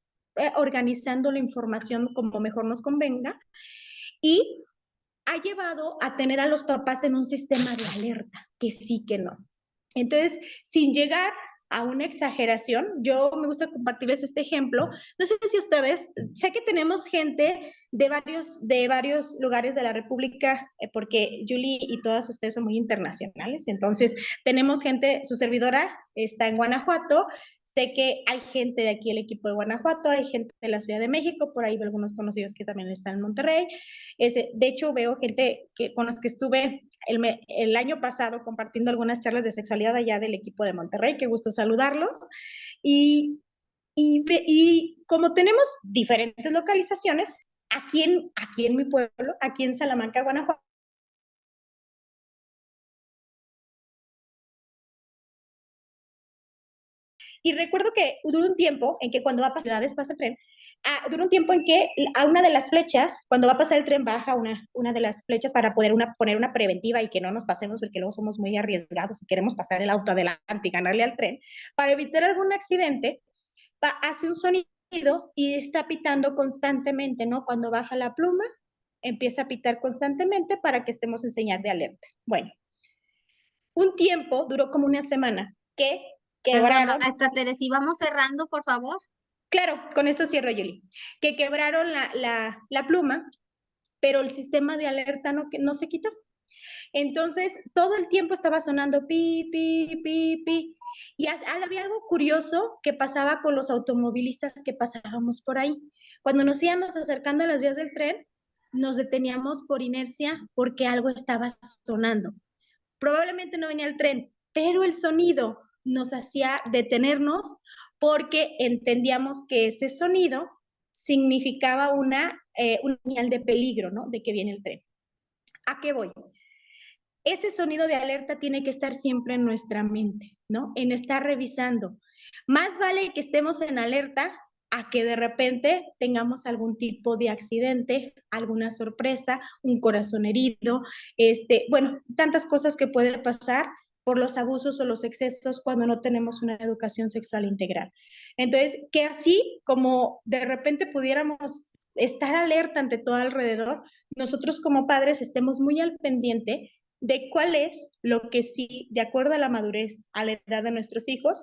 organizando la información como mejor nos convenga, y ha llevado a tener a los papás en un sistema de alerta, que sí, que no. Entonces, sin llegar a una exageración, yo me gusta compartirles este ejemplo. No sé si ustedes, sé que tenemos gente de varios lugares de la República, porque Julie y todas ustedes son muy internacionales, entonces tenemos gente, su servidora está en Guanajuato. Sé que hay gente de aquí, el equipo de Guanajuato, hay gente de la Ciudad de México, por ahí veo algunos conocidos que también están en Monterrey. De hecho, veo gente con los que estuve el año pasado compartiendo algunas charlas de sexualidad allá del equipo de Monterrey, qué gusto saludarlos. Y como tenemos diferentes localizaciones, aquí en mi pueblo, aquí en Salamanca, Guanajuato, y recuerdo que duró un tiempo en que cuando va a pasar ciudades, pasa el tren, duró un tiempo en que a una de las flechas, cuando va a pasar el tren, baja una de las flechas para poder poner una preventiva y que no nos pasemos, porque luego somos muy arriesgados y queremos pasar el auto adelante y ganarle al tren. Para evitar algún accidente, hace un sonido y está pitando constantemente, ¿no? Cuando baja la pluma, empieza a pitar constantemente para que estemos en señal de alerta. Bueno, un tiempo, duró como una semana, que quebraron. Perdón, maestra Tere, si vamos cerrando, por favor. Claro, con esto cierro, Yuli. Que quebraron la pluma, pero el sistema de alerta no se quitó. Entonces, todo el tiempo estaba sonando pi, pi, pi, pi. Y había algo curioso que pasaba con los automovilistas que pasábamos por ahí. Cuando nos íbamos acercando a las vías del tren, nos deteníamos por inercia porque algo estaba sonando. Probablemente no venía el tren, pero el sonido nos hacía detenernos porque entendíamos que ese sonido significaba una señal de peligro, ¿no? De que viene el tren. ¿A qué voy? Ese sonido de alerta tiene que estar siempre en nuestra mente, ¿no? En estar revisando. Más vale que estemos en alerta a que de repente tengamos algún tipo de accidente, alguna sorpresa, un corazón herido, bueno, tantas cosas que pueden pasar por los abusos o los excesos cuando no tenemos una educación sexual integral. Entonces, que así como de repente pudiéramos estar alerta ante todo alrededor, nosotros como padres estemos muy al pendiente de cuál es lo que sí, de acuerdo a la madurez, a la edad de nuestros hijos,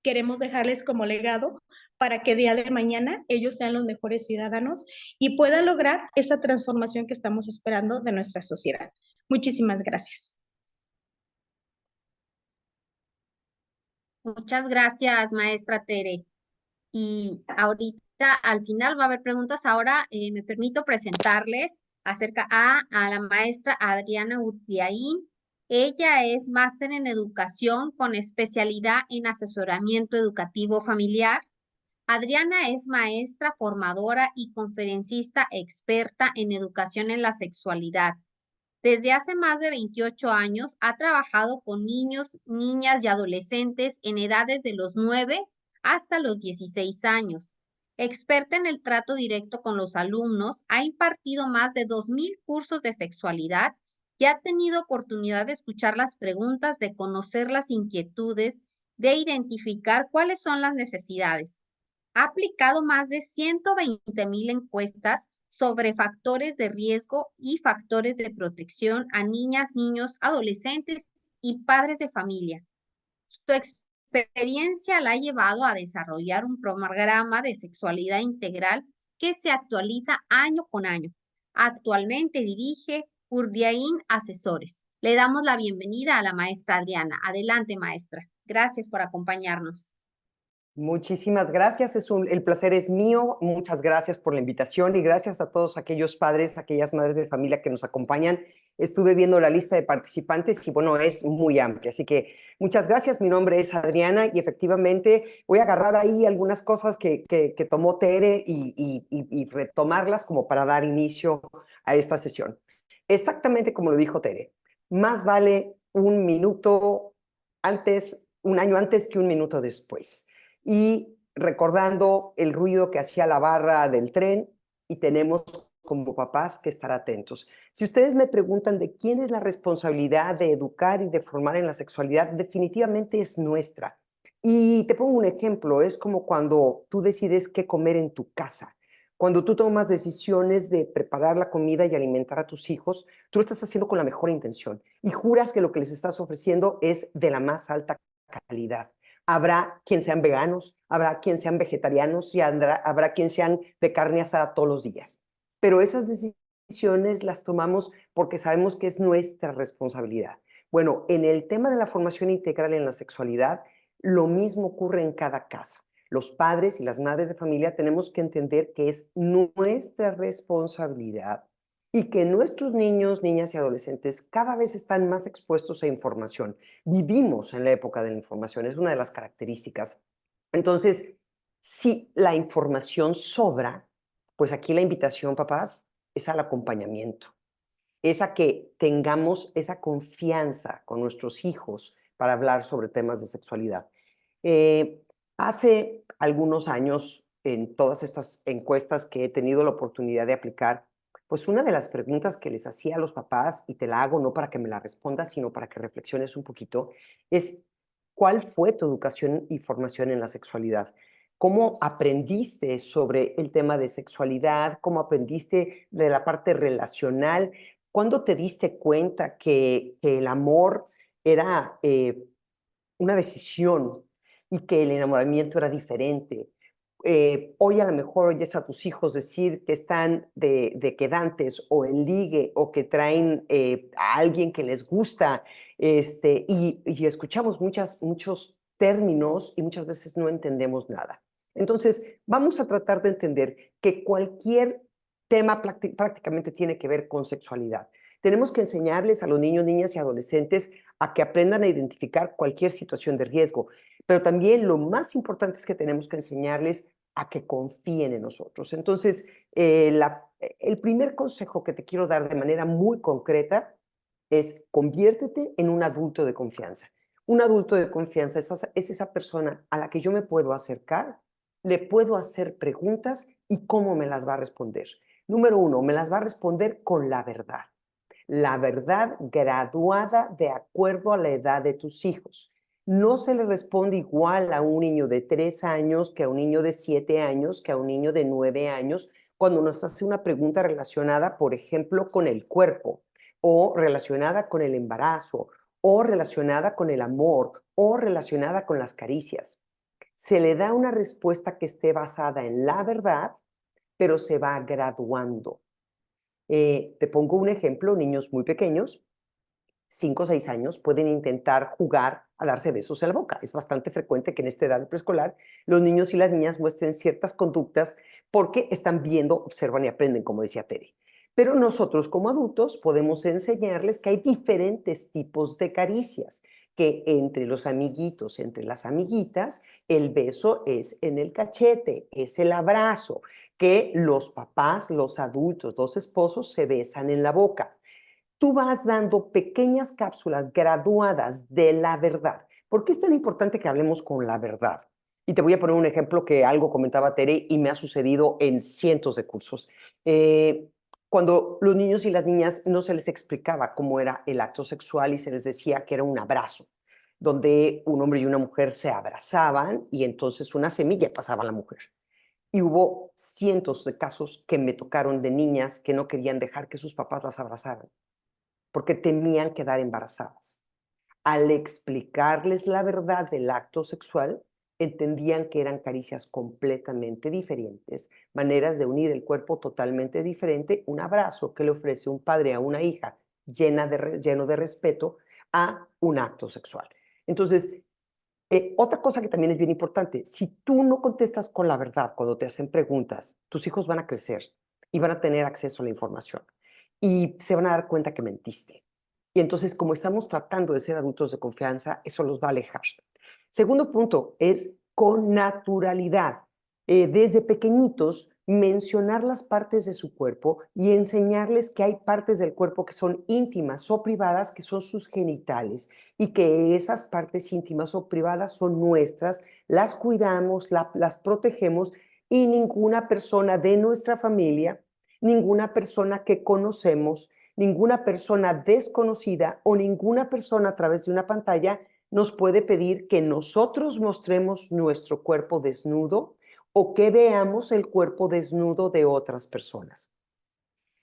queremos dejarles como legado para que día de mañana ellos sean los mejores ciudadanos y puedan lograr esa transformación que estamos esperando de nuestra sociedad. Muchísimas gracias. Muchas gracias, maestra Tere. Y ahorita al final va a haber preguntas. Ahora me permito presentarles acerca a la maestra Adriana Urdiaín. Ella es máster en educación con especialidad en asesoramiento educativo familiar. Adriana es maestra, formadora y conferencista experta en educación en la sexualidad. Desde hace más de 28 años ha trabajado con niños, niñas y adolescentes en edades de los 9 hasta los 16 años. Experta en el trato directo con los alumnos, ha impartido más de 2,000 cursos de sexualidad y ha tenido oportunidad de escuchar las preguntas, de conocer las inquietudes, de identificar cuáles son las necesidades. Ha aplicado más de 120,000 encuestas sobre factores de riesgo y factores de protección a niñas, niños, adolescentes y padres de familia. Su experiencia la ha llevado a desarrollar un programa de sexualidad integral que se actualiza año con año. Actualmente dirige Urdiaín Asesores. Le damos la bienvenida a la maestra Adriana. Adelante, maestra. Gracias por acompañarnos. Muchísimas gracias, el placer es mío. Muchas gracias por la invitación y gracias a todos aquellos padres, aquellas madres de familia que nos acompañan. Estuve viendo la lista de participantes y bueno, es muy amplia, así que muchas gracias. Mi nombre es Adriana y efectivamente voy a agarrar ahí algunas cosas que tomó Tere y retomarlas como para dar inicio a esta sesión. Exactamente como lo dijo Tere, más vale un minuto antes, un año antes que un minuto después. Y recordando el ruido que hacía la barra del tren, y tenemos como papás que estar atentos. Si ustedes me preguntan de quién es la responsabilidad de educar y de formar en la sexualidad, definitivamente es nuestra. Y te pongo un ejemplo, es como cuando tú decides qué comer en tu casa. Cuando tú tomas decisiones de preparar la comida y alimentar a tus hijos, tú lo estás haciendo con la mejor intención y juras que lo que les estás ofreciendo es de la más alta calidad. Habrá quien sean veganos, habrá quien sean vegetarianos y habrá quien sean de carne asada todos los días. Pero esas decisiones las tomamos porque sabemos que es nuestra responsabilidad. Bueno, en el tema de la formación integral en la sexualidad, lo mismo ocurre en cada casa. Los padres y las madres de familia tenemos que entender que es nuestra responsabilidad y que nuestros niños, niñas y adolescentes cada vez están más expuestos a información. Vivimos en la época de la información, es una de las características. Entonces, si la información sobra, pues aquí la invitación, papás, es al acompañamiento, es a que tengamos esa confianza con nuestros hijos para hablar sobre temas de sexualidad. Hace algunos años, en todas estas encuestas que he tenido la oportunidad de aplicar, pues una de las preguntas que les hacía a los papás, y te la hago no para que me la respondas, sino para que reflexiones un poquito, es ¿cuál fue tu educación y formación en la sexualidad? ¿Cómo aprendiste sobre el tema de sexualidad? ¿Cómo aprendiste de la parte relacional? ¿Cuándo te diste cuenta que el amor era una decisión y que el enamoramiento era diferente? Hoy a lo mejor oyes a tus hijos decir que están de quedantes o en ligue o que traen a alguien que les gusta y escuchamos muchos términos y muchas veces no entendemos nada. Entonces, vamos a tratar de entender que cualquier tema prácticamente tiene que ver con sexualidad. Tenemos que enseñarles a los niños, niñas y adolescentes a que aprendan a identificar cualquier situación de riesgo, pero también lo más importante es que tenemos que enseñarles a que confíen en nosotros. Entonces, el primer consejo que te quiero dar de manera muy concreta es conviértete en un adulto de confianza. Un adulto de confianza es esa persona a la que yo me puedo acercar, le puedo hacer preguntas y cómo me las va a responder. Número uno, me las va a responder con la verdad graduada de acuerdo a la edad de tus hijos. No se le responde igual a un niño de 3 años que a un niño de 7 años, que a un niño de 9 años, cuando nos hace una pregunta relacionada, por ejemplo, con el cuerpo, o relacionada con el embarazo, o relacionada con el amor, o relacionada con las caricias. Se le da una respuesta que esté basada en la verdad, pero se va graduando. Te pongo un ejemplo, niños muy pequeños, 5 o 6 años, pueden intentar jugar a darse besos en la boca. Es bastante frecuente que en esta edad preescolar los niños y las niñas muestren ciertas conductas porque están viendo, observan y aprenden, como decía Tere. Pero nosotros como adultos podemos enseñarles que hay diferentes tipos de caricias, que entre los amiguitos, entre las amiguitas, el beso es en el cachete, es el abrazo, que los papás, los adultos, los esposos se besan en la boca. Tú vas dando pequeñas cápsulas graduadas de la verdad. ¿Por qué es tan importante que hablemos con la verdad? Y te voy a poner un ejemplo que algo comentaba Tere y me ha sucedido en cientos de cursos. Cuando los niños y las niñas no se les explicaba cómo era el acto sexual y se les decía que era un abrazo, donde un hombre y una mujer se abrazaban y entonces una semilla pasaba a la mujer. Y hubo cientos de casos que me tocaron de niñas que no querían dejar que sus papás las abrazaran, porque temían quedar embarazadas. Al explicarles la verdad del acto sexual, entendían que eran caricias completamente diferentes, maneras de unir el cuerpo totalmente diferente, un abrazo que le ofrece un padre a una hija lleno de respeto a un acto sexual. Entonces, Otra cosa que también es bien importante, si tú no contestas con la verdad cuando te hacen preguntas, tus hijos van a crecer y van a tener acceso a la información y se van a dar cuenta que mentiste. Y entonces, como estamos tratando de ser adultos de confianza, eso los va a alejar. Segundo punto es con naturalidad. Desde pequeñitos, mencionar las partes de su cuerpo y enseñarles que hay partes del cuerpo que son íntimas o privadas, que son sus genitales, y que esas partes íntimas o privadas son nuestras, las cuidamos, las protegemos, y ninguna persona de nuestra familia, ninguna persona que conocemos, ninguna persona desconocida o ninguna persona a través de una pantalla nos puede pedir que nosotros mostremos nuestro cuerpo desnudo o que veamos el cuerpo desnudo de otras personas.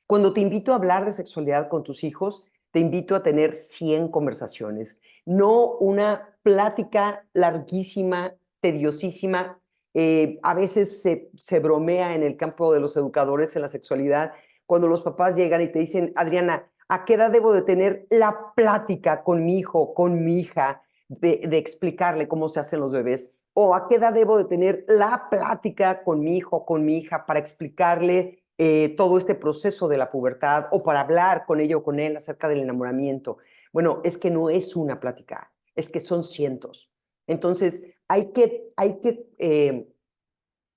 Cuando te invito a hablar de sexualidad con tus hijos, te invito a tener 100 conversaciones, no una plática larguísima, tediosísima. A veces se bromea en el campo de los educadores en la sexualidad cuando los papás llegan y te dicen, Adriana, ¿a qué edad debo de tener la plática con mi hijo, con mi hija, de explicarle cómo se hacen los bebés? ¿O a qué edad debo de tener la plática con mi hijo, con mi hija, para explicarle todo este proceso de la pubertad o para hablar con ella o con él acerca del enamoramiento? Bueno, es que no es una plática, es que son cientos. Entonces,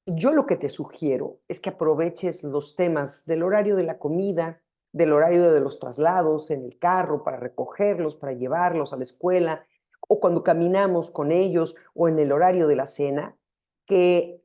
yo lo que te sugiero es que aproveches los temas del horario de la comida, del horario de los traslados en el carro para recogerlos, para llevarlos a la escuela, o cuando caminamos con ellos, o en el horario de la cena, que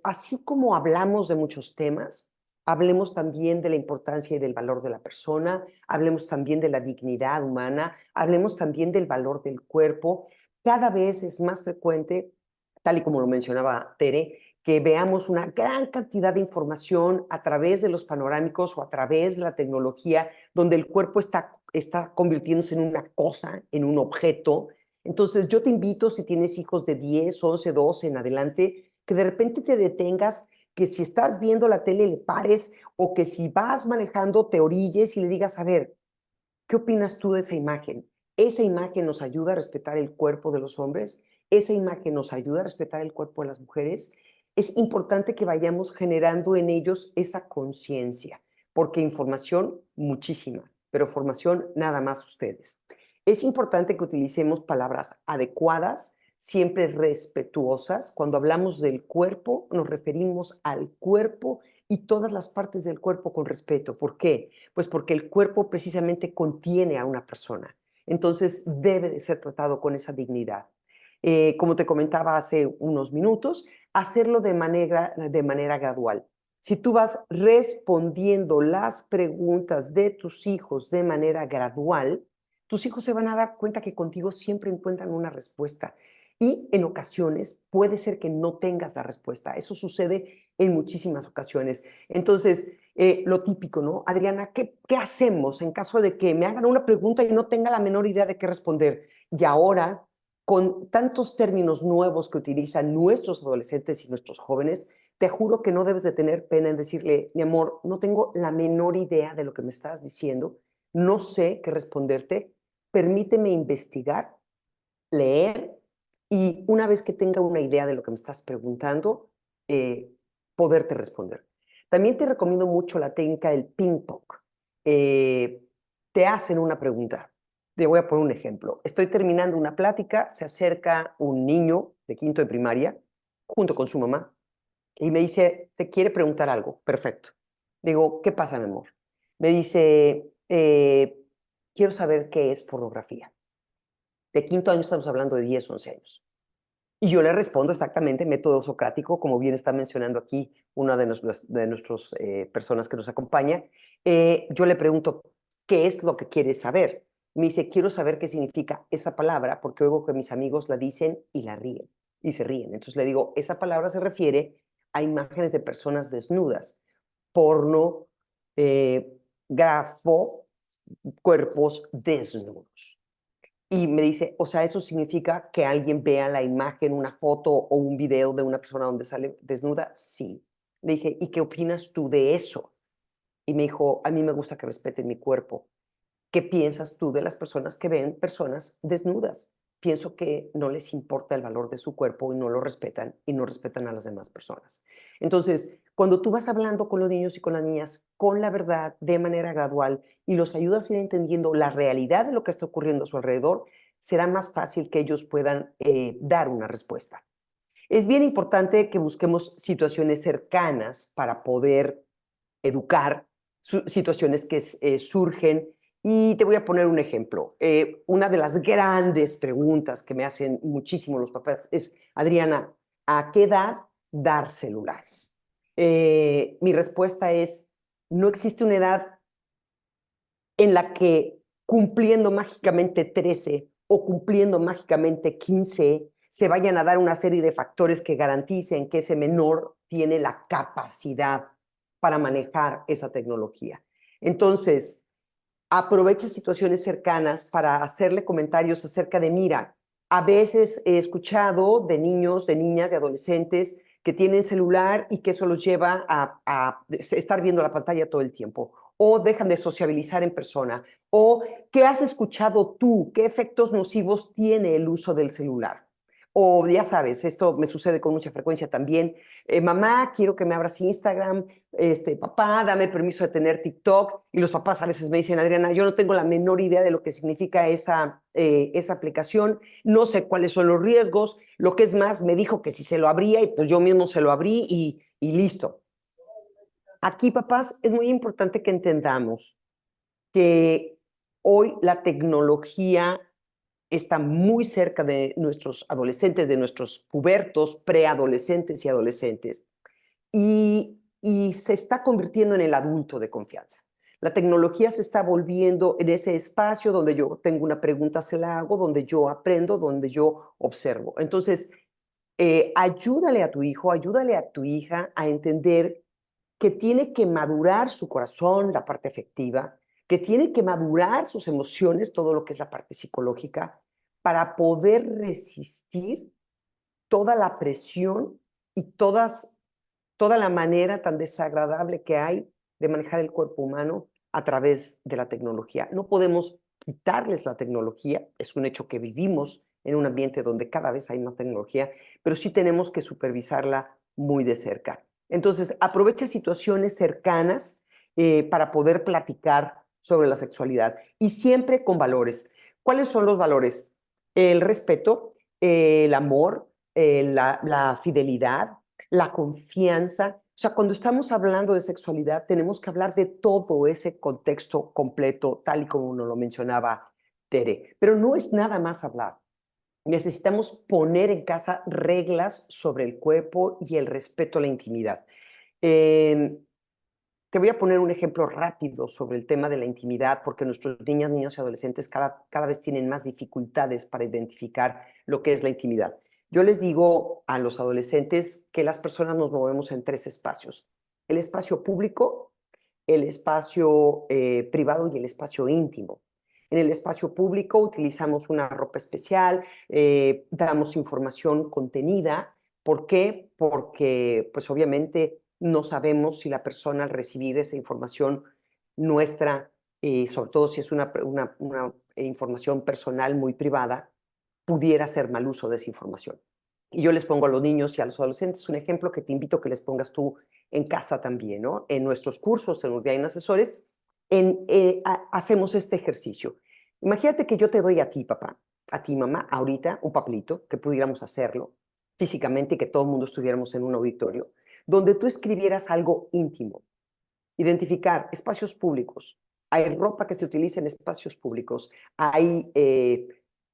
así como hablamos de muchos temas, hablemos también de la importancia y del valor de la persona, hablemos también de la dignidad humana, hablemos también del valor del cuerpo. Cada vez es más frecuente, tal y como lo mencionaba Tere, que veamos una gran cantidad de información a través de los panorámicos o a través de la tecnología, donde el cuerpo está convirtiéndose en una cosa, en un objeto. Entonces, yo te invito, si tienes hijos de 10, 11, 12 en adelante, que de repente te detengas, que si estás viendo la tele le pares, o que si vas manejando te orilles y le digas, a ver, ¿qué opinas tú de esa imagen? ¿Esa imagen nos ayuda a respetar el cuerpo de los hombres? ¿Esa imagen nos ayuda a respetar el cuerpo de las mujeres? Es importante que vayamos generando en ellos esa conciencia, porque información muchísima, pero formación nada más ustedes. Es importante que utilicemos palabras adecuadas, siempre respetuosas. Cuando hablamos del cuerpo, nos referimos al cuerpo y todas las partes del cuerpo con respeto. ¿Por qué? Pues porque el cuerpo precisamente contiene a una persona. Entonces debe de ser tratado con esa dignidad. Como te comentaba hace unos minutos, hacerlo de manera gradual. Si tú vas respondiendo las preguntas de tus hijos de manera gradual, tus hijos se van a dar cuenta que contigo siempre encuentran una respuesta. Y en ocasiones puede ser que no tengas la respuesta. Eso sucede en muchísimas ocasiones. Entonces, lo típico, ¿no? Adriana, ¿qué hacemos en caso de que me hagan una pregunta y no tenga la menor idea de qué responder? Y ahora, con tantos términos nuevos que utilizan nuestros adolescentes y nuestros jóvenes, te juro que no debes de tener pena en decirle, mi amor, no tengo la menor idea de lo que me estás diciendo, no sé qué responderte, permíteme investigar, leer, y una vez que tenga una idea de lo que me estás preguntando, poderte responder. También te recomiendo mucho la técnica del ping-pong. Te hacen una pregunta. Te voy a poner un ejemplo. Estoy terminando una plática, se acerca un niño de quinto de primaria, junto con su mamá, y me dice, te quiere preguntar algo. Perfecto. Digo, ¿qué pasa, mi amor? Me dice, quiero saber qué es pornografía. De quinto año estamos hablando de 10, 11 años. Y yo le respondo exactamente, método socrático, como bien está mencionando aquí una de nuestras personas que nos acompaña. Yo le pregunto, ¿qué es lo que quieres saber? Me dice, quiero saber qué significa esa palabra, porque oigo que mis amigos la dicen y la ríen, y se ríen. Entonces le digo, esa palabra se refiere a imágenes de personas desnudas, porno, grafo, cuerpos desnudos. Y me dice, o sea, ¿eso significa que alguien vea la imagen, una foto o un video de una persona donde sale desnuda? Sí. Le dije, ¿y qué opinas tú de eso? Y me dijo, a mí me gusta que respeten mi cuerpo. ¿Qué piensas tú de las personas que ven personas desnudas? pienso que no les importa el valor de su cuerpo y no lo respetan y no respetan a las demás personas. Entonces, cuando tú vas hablando con los niños y con las niñas con la verdad de manera gradual y los ayudas a ir entendiendo la realidad de lo que está ocurriendo a su alrededor, será más fácil que ellos puedan dar una respuesta. Es bien importante que busquemos situaciones cercanas para poder educar, situaciones que surgen. Y te voy a poner un ejemplo. Una de las grandes preguntas que me hacen muchísimo los papás es, Adriana, ¿a qué edad dar celulares? Mi respuesta es, no existe una edad en la que cumpliendo mágicamente 13 o cumpliendo mágicamente 15 se vayan a dar una serie de factores que garanticen que ese menor tiene la capacidad para manejar esa tecnología. Entonces, aprovecha situaciones cercanas para hacerle comentarios acerca de, mira, a veces he escuchado de niños, de niñas, de adolescentes que tienen celular y que eso los lleva a estar viendo la pantalla todo el tiempo, o dejan de sociabilizar en persona, o ¿qué has escuchado tú? ¿Qué efectos nocivos tiene el uso del celular? O ya sabes, esto me sucede con mucha frecuencia también, mamá, quiero que me abras Instagram, papá, dame permiso de tener TikTok, y los papás a veces me dicen, Adriana, yo no tengo la menor idea de lo que significa esa aplicación, no sé cuáles son los riesgos, lo que es más, me dijo que si se lo abría y pues yo mismo se lo abrí y listo. Aquí, papás, es muy importante que entendamos que hoy la tecnología está muy cerca de nuestros adolescentes, de nuestros pubertos, preadolescentes y adolescentes, y se está convirtiendo en el adulto de confianza. La tecnología se está volviendo en ese espacio donde yo tengo una pregunta, se la hago, donde yo aprendo, donde yo observo. Entonces, ayúdale a tu hijo, ayúdale a tu hija a entender que tiene que madurar su corazón, la parte afectiva, que tiene que madurar sus emociones, todo lo que es la parte psicológica, para poder resistir toda la presión y toda la manera tan desagradable que hay de manejar el cuerpo humano a través de la tecnología. No podemos quitarles la tecnología, es un hecho que vivimos en un ambiente donde cada vez hay más tecnología, pero sí tenemos que supervisarla muy de cerca. Entonces, aprovecha situaciones cercanas para poder platicar sobre la sexualidad y siempre con valores. ¿Cuáles son los valores? El respeto, el amor, la fidelidad, la confianza. O sea, cuando estamos hablando de sexualidad, tenemos que hablar de todo ese contexto completo, tal y como nos lo mencionaba Tere. Pero no es nada más hablar. Necesitamos poner en casa reglas sobre el cuerpo y el respeto a la intimidad. Te voy a poner un ejemplo rápido sobre el tema de la intimidad, porque nuestros niñas, niños y adolescentes cada vez tienen más dificultades para identificar lo que es la intimidad. Yo les digo a los adolescentes que las personas nos movemos en 3 espacios: el espacio público, el espacio privado y el espacio íntimo. En el espacio público utilizamos una ropa especial, damos información contenida. ¿Por qué? Porque, pues obviamente, no sabemos si la persona al recibir esa información nuestra, sobre todo si es una información personal muy privada, pudiera hacer mal uso de esa información. Y yo les pongo a los niños y a los adolescentes un ejemplo que te invito a que les pongas tú en casa también, ¿no? En nuestros cursos, en los Diain Asesores, hacemos este ejercicio. Imagínate que yo te doy a ti, papá, a ti, mamá, ahorita un papelito, que pudiéramos hacerlo físicamente y que todo el mundo estuviéramos en un auditorio, donde tú escribieras algo íntimo, identificar espacios públicos. Hay ropa que se utiliza en espacios públicos, hay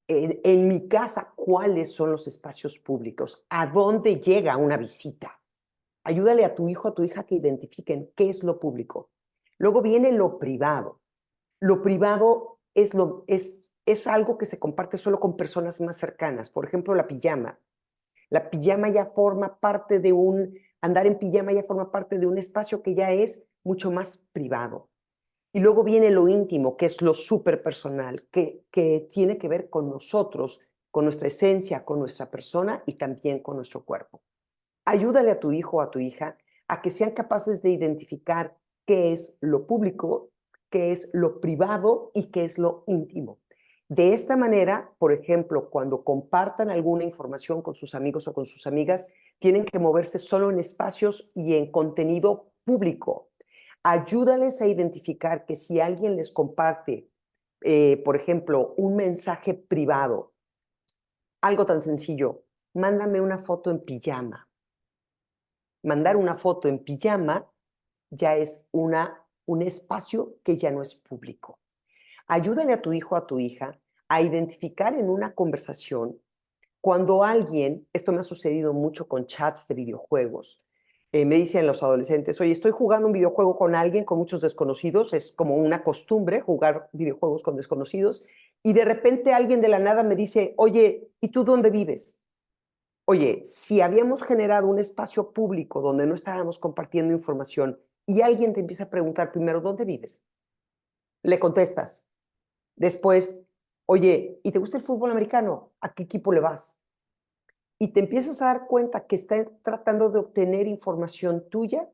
en mi casa, ¿cuáles son los espacios públicos? ¿A dónde llega una visita? Ayúdale a tu hijo, a tu hija que identifiquen qué es lo público. Luego viene lo privado. Lo privado es algo que se comparte solo con personas más cercanas. Por ejemplo, la pijama. La pijama ya forma parte de andar en pijama ya forma parte de un espacio que ya es mucho más privado. Y luego viene lo íntimo, que es lo súper personal, que tiene que ver con nosotros, con nuestra esencia, con nuestra persona y también con nuestro cuerpo. Ayúdale a tu hijo o a tu hija a que sean capaces de identificar qué es lo público, qué es lo privado y qué es lo íntimo. De esta manera, por ejemplo, cuando compartan alguna información con sus amigos o con sus amigas, tienen que moverse solo en espacios y en contenido público. Ayúdales a identificar que si alguien les comparte, por ejemplo, un mensaje privado, algo tan sencillo, mándame una foto en pijama. Mandar una foto en pijama ya es un espacio que ya no es público. Ayúdale a tu hijo o a tu hija a identificar en una conversación cuando alguien, esto me ha sucedido mucho con chats de videojuegos, me dicen los adolescentes, oye, estoy jugando un videojuego con alguien, con muchos desconocidos, es como una costumbre jugar videojuegos con desconocidos, y de repente alguien de la nada me dice, oye, ¿y tú dónde vives? Oye, si habíamos generado un espacio público donde no estábamos compartiendo información y alguien te empieza a preguntar primero, ¿dónde vives? Le contestas. Después, oye, ¿y te gusta el fútbol americano? ¿A qué equipo le vas? Y te empiezas a dar cuenta que está tratando de obtener información tuya.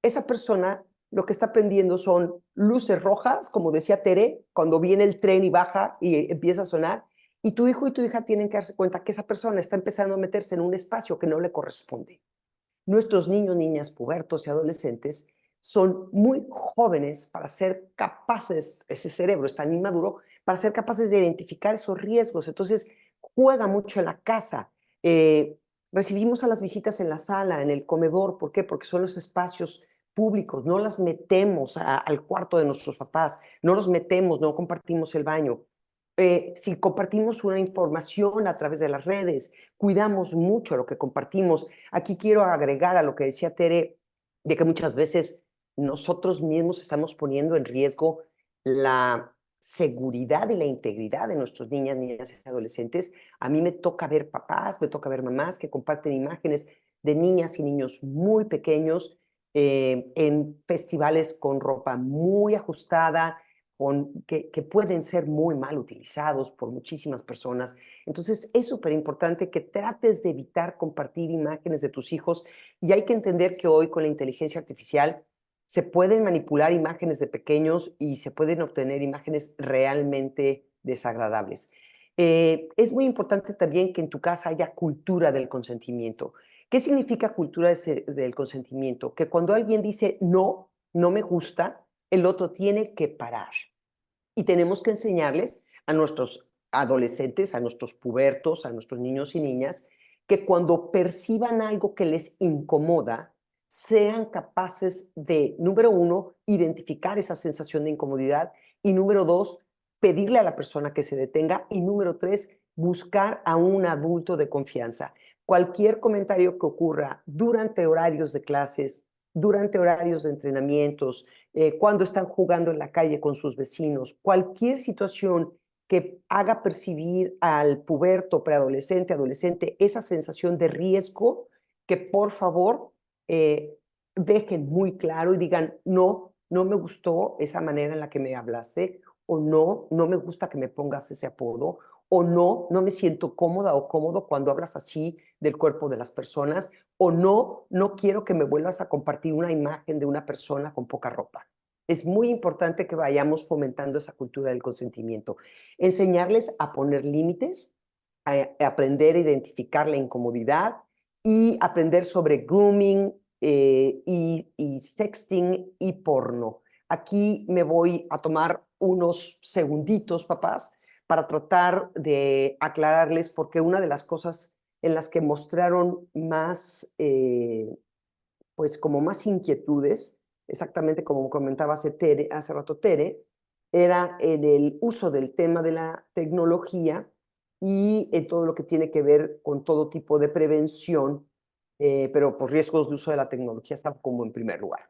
Esa persona lo que está prendiendo son luces rojas, como decía Tere, cuando viene el tren y baja y empieza a sonar, y tu hijo y tu hija tienen que darse cuenta que esa persona está empezando a meterse en un espacio que no le corresponde. Nuestros niños, niñas, pubertos y adolescentes son muy jóvenes para ser capaces, ese cerebro está inmaduro, para ser capaces de identificar esos riesgos. Entonces, juega mucho en la casa. Recibimos a las visitas en la sala, en el comedor. ¿Por qué? Porque son los espacios públicos. No las metemos al cuarto de nuestros papás, no los metemos, no compartimos el baño. Si compartimos una información a través de las redes, cuidamos mucho lo que compartimos. Aquí quiero agregar a lo que decía Tere, de que muchas veces nosotros mismos estamos poniendo en riesgo la seguridad y la integridad de nuestros niñas, niñas y adolescentes. A mí me toca ver papás, me toca ver mamás que comparten imágenes de niñas y niños muy pequeños en festivales con ropa muy ajustada, que pueden ser muy mal utilizados por muchísimas personas. Entonces, es súper importante que trates de evitar compartir imágenes de tus hijos, y hay que entender que hoy con la inteligencia artificial se pueden manipular imágenes de pequeños y se pueden obtener imágenes realmente desagradables. Es muy importante también que en tu casa haya cultura del consentimiento. ¿Qué significa cultura del consentimiento? Que cuando alguien dice no, no me gusta, el otro tiene que parar. Y tenemos que enseñarles a nuestros adolescentes, a nuestros pubertos, a nuestros niños y niñas, que cuando perciban algo que les incomoda, sean capaces de, número uno, identificar esa sensación de incomodidad, y número dos, pedirle a la persona que se detenga, y número tres, buscar a un adulto de confianza. Cualquier comentario que ocurra durante horarios de clases, durante horarios de entrenamientos, cuando están jugando en la calle con sus vecinos, cualquier situación que haga percibir al puberto, preadolescente, adolescente, esa sensación de riesgo, que por favor dejen muy claro y digan, no, no me gustó esa manera en la que me hablaste, o no, no me gusta que me pongas ese apodo, o no, no me siento cómoda o cómodo cuando hablas así del cuerpo de las personas, o no, no quiero que me vuelvas a compartir una imagen de una persona con poca ropa. Es muy importante que vayamos fomentando esa cultura del consentimiento. Enseñarles a poner límites, a aprender a identificar la incomodidad y aprender sobre grooming y sexting y porno. Aquí me voy a tomar unos segunditos, papás, para tratar de aclararles, porque una de las cosas en las que mostraron más, pues como más inquietudes, exactamente como comentaba hace rato Tere, era en el uso del tema de la tecnología y en todo lo que tiene que ver con todo tipo de prevención, pero por riesgos de uso de la tecnología está como en primer lugar.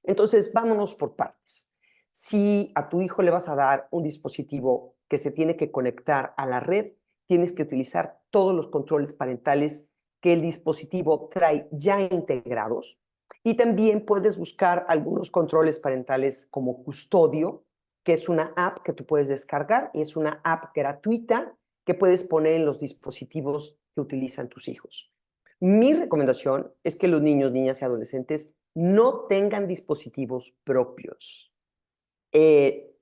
Entonces, vámonos por partes. Si a tu hijo le vas a dar un dispositivo que se tiene que conectar a la red, tienes que utilizar todos los controles parentales que el dispositivo trae ya integrados, y también puedes buscar algunos controles parentales como Custodio, que es una app que tú puedes descargar y es una app gratuita que puedes poner en los dispositivos que utilizan tus hijos. Mi recomendación es que los niños, niñas y adolescentes no tengan dispositivos propios.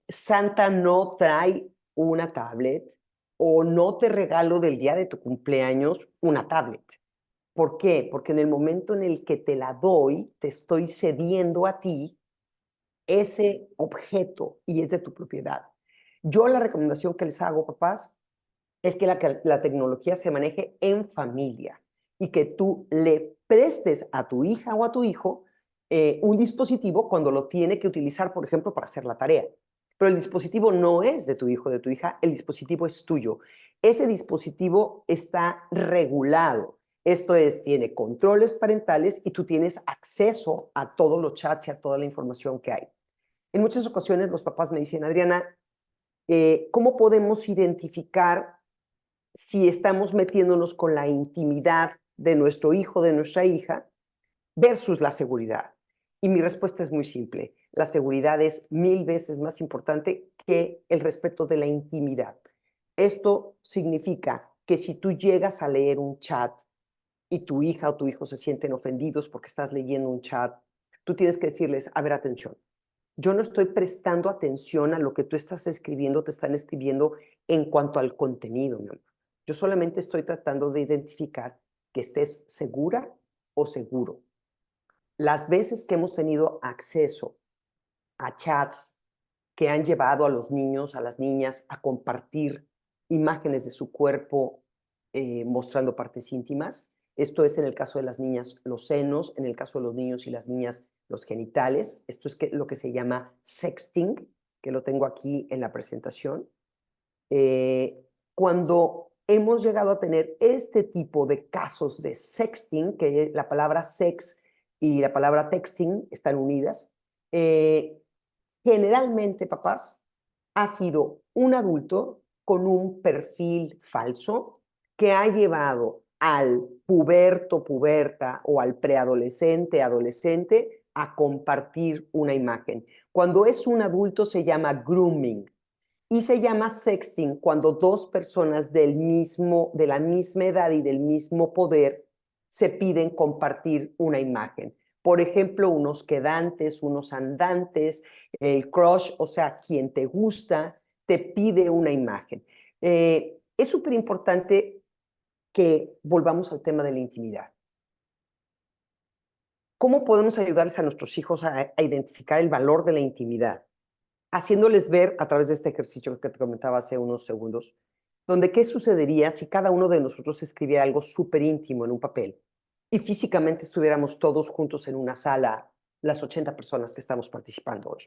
Santa no trae una tablet o no te regalo del día de tu cumpleaños una tablet. ¿Por qué? Porque en el momento en el que te la doy, te estoy cediendo a ti ese objeto y es de tu propiedad. Yo la recomendación que les hago, papás, es que la tecnología se maneje en familia y que tú le prestes a tu hija o a tu hijo un dispositivo cuando lo tiene que utilizar, por ejemplo, para hacer la tarea. Pero el dispositivo no es de tu hijo o de tu hija, el dispositivo es tuyo. Ese dispositivo está regulado. Esto es, tiene controles parentales y tú tienes acceso a todos los chats y a toda la información que hay. En muchas ocasiones los papás me dicen, Adriana, ¿cómo podemos identificar si estamos metiéndonos con la intimidad de nuestro hijo, de nuestra hija, versus la seguridad? Y mi respuesta es muy simple. La seguridad es 1000 veces más importante que el respeto de la intimidad. Esto significa que si tú llegas a leer un chat y tu hija o tu hijo se sienten ofendidos porque estás leyendo un chat, tú tienes que decirles, a ver, atención. Yo no estoy prestando atención a lo que tú estás escribiendo, te están escribiendo en cuanto al contenido, mi amor. Yo solamente estoy tratando de identificar que estés segura o seguro. Las veces que hemos tenido acceso a chats que han llevado a los niños, a las niñas, a compartir imágenes de su cuerpo mostrando partes íntimas, esto es en el caso de las niñas los senos, en el caso de los niños y las niñas los genitales, esto es lo que se llama sexting, que lo tengo aquí en la presentación. Cuando hemos llegado a tener este tipo de casos de sexting, que la palabra sex y la palabra texting están unidas, generalmente, papás, ha sido un adulto con un perfil falso que ha llevado al puberto, puberta o al preadolescente, adolescente a compartir una imagen. Cuando es un adulto se llama grooming y se llama sexting cuando dos personas de la misma edad y del mismo poder se piden compartir una imagen. Por ejemplo, unos quedantes, unos andantes, el crush, o sea, quien te gusta, te pide una imagen. Es súper importante que volvamos al tema de la intimidad. ¿Cómo podemos ayudarles a nuestros hijos a identificar el valor de la intimidad? Haciéndoles ver a través de este ejercicio que te comentaba hace unos segundos, donde qué sucedería si cada uno de nosotros escribiera algo súper íntimo en un papel y físicamente estuviéramos todos juntos en una sala, las 80 personas que estamos participando hoy.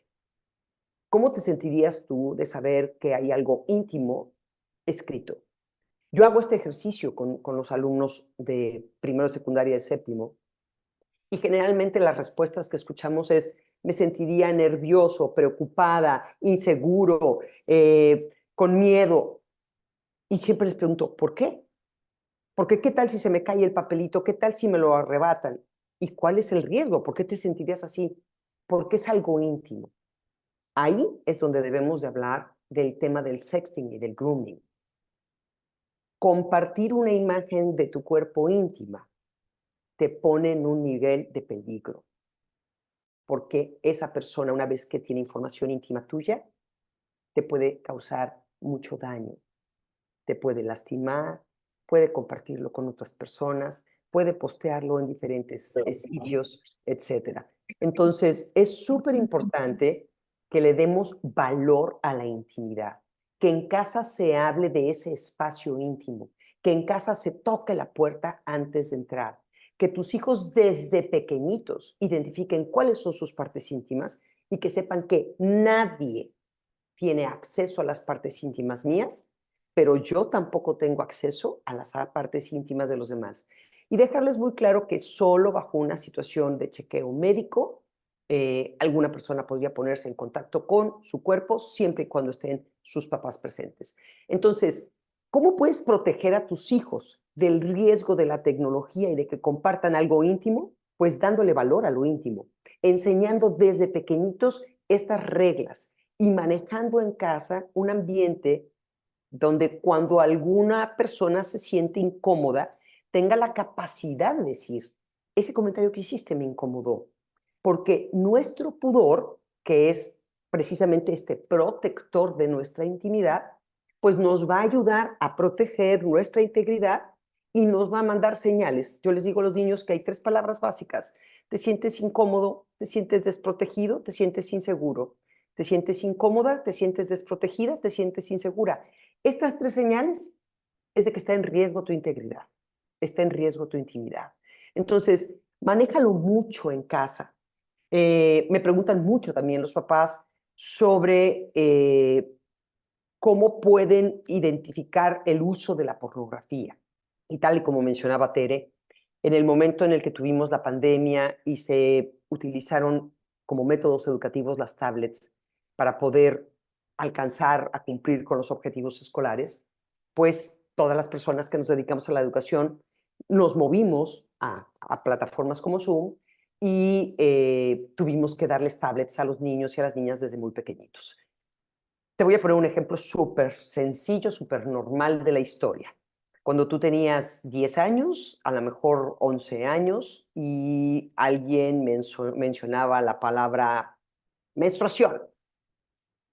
¿Cómo te sentirías tú de saber que hay algo íntimo escrito? Yo hago este ejercicio con los alumnos de primero, secundaria y séptimo, y generalmente las respuestas que escuchamos es, me sentiría nervioso, preocupada, inseguro, con miedo. Y siempre les pregunto, ¿por qué? Porque ¿qué tal si se me cae el papelito? ¿Qué tal si me lo arrebatan? ¿Y cuál es el riesgo? ¿Por qué te sentirías así? Porque es algo íntimo. Ahí es donde debemos de hablar del tema del sexting y del grooming. Compartir una imagen de tu cuerpo íntima te pone en un nivel de peligro. Porque esa persona, una vez que tiene información íntima tuya, te puede causar mucho daño. Te puede lastimar, puede compartirlo con otras personas, puede postearlo en diferentes sitios, etc. Entonces, es súper importante que le demos valor a la intimidad, que en casa se hable de ese espacio íntimo, que en casa se toque la puerta antes de entrar, que tus hijos desde pequeñitos identifiquen cuáles son sus partes íntimas y que sepan que nadie tiene acceso a las partes íntimas mías, pero yo tampoco tengo acceso a las partes íntimas de los demás. Y dejarles muy claro que solo bajo una situación de chequeo médico, alguna persona podría ponerse en contacto con su cuerpo siempre y cuando estén sus papás presentes. Entonces, ¿cómo puedes proteger a tus hijos del riesgo de la tecnología y de que compartan algo íntimo? Pues dándole valor a lo íntimo, enseñando desde pequeñitos estas reglas y manejando en casa un ambiente donde cuando alguna persona se siente incómoda, tenga la capacidad de decir, ese comentario que hiciste me incomodó. Porque nuestro pudor, que es precisamente este protector de nuestra intimidad, pues nos va a ayudar a proteger nuestra integridad y nos va a mandar señales. Yo les digo a los niños que hay 3 palabras básicas. Te sientes incómodo, te sientes desprotegido, te sientes inseguro. Te sientes incómoda, te sientes desprotegida, te sientes insegura. Estas 3 señales es de que está en riesgo tu integridad, está en riesgo tu intimidad. Entonces, manéjalo mucho en casa. Me preguntan mucho también los papás sobre cómo pueden identificar el uso de la pornografía. Y tal y como mencionaba Tere, en el momento en el que tuvimos la pandemia y se utilizaron como métodos educativos las tablets para poder alcanzar a cumplir con los objetivos escolares, pues todas las personas que nos dedicamos a la educación nos movimos a plataformas como Zoom y tuvimos que darles tablets a los niños y a las niñas desde muy pequeñitos. Te voy a poner un ejemplo súper sencillo, súper normal de la historia. Cuando tú tenías 10 años, a lo mejor 11 años, y alguien mencionaba la palabra menstruación,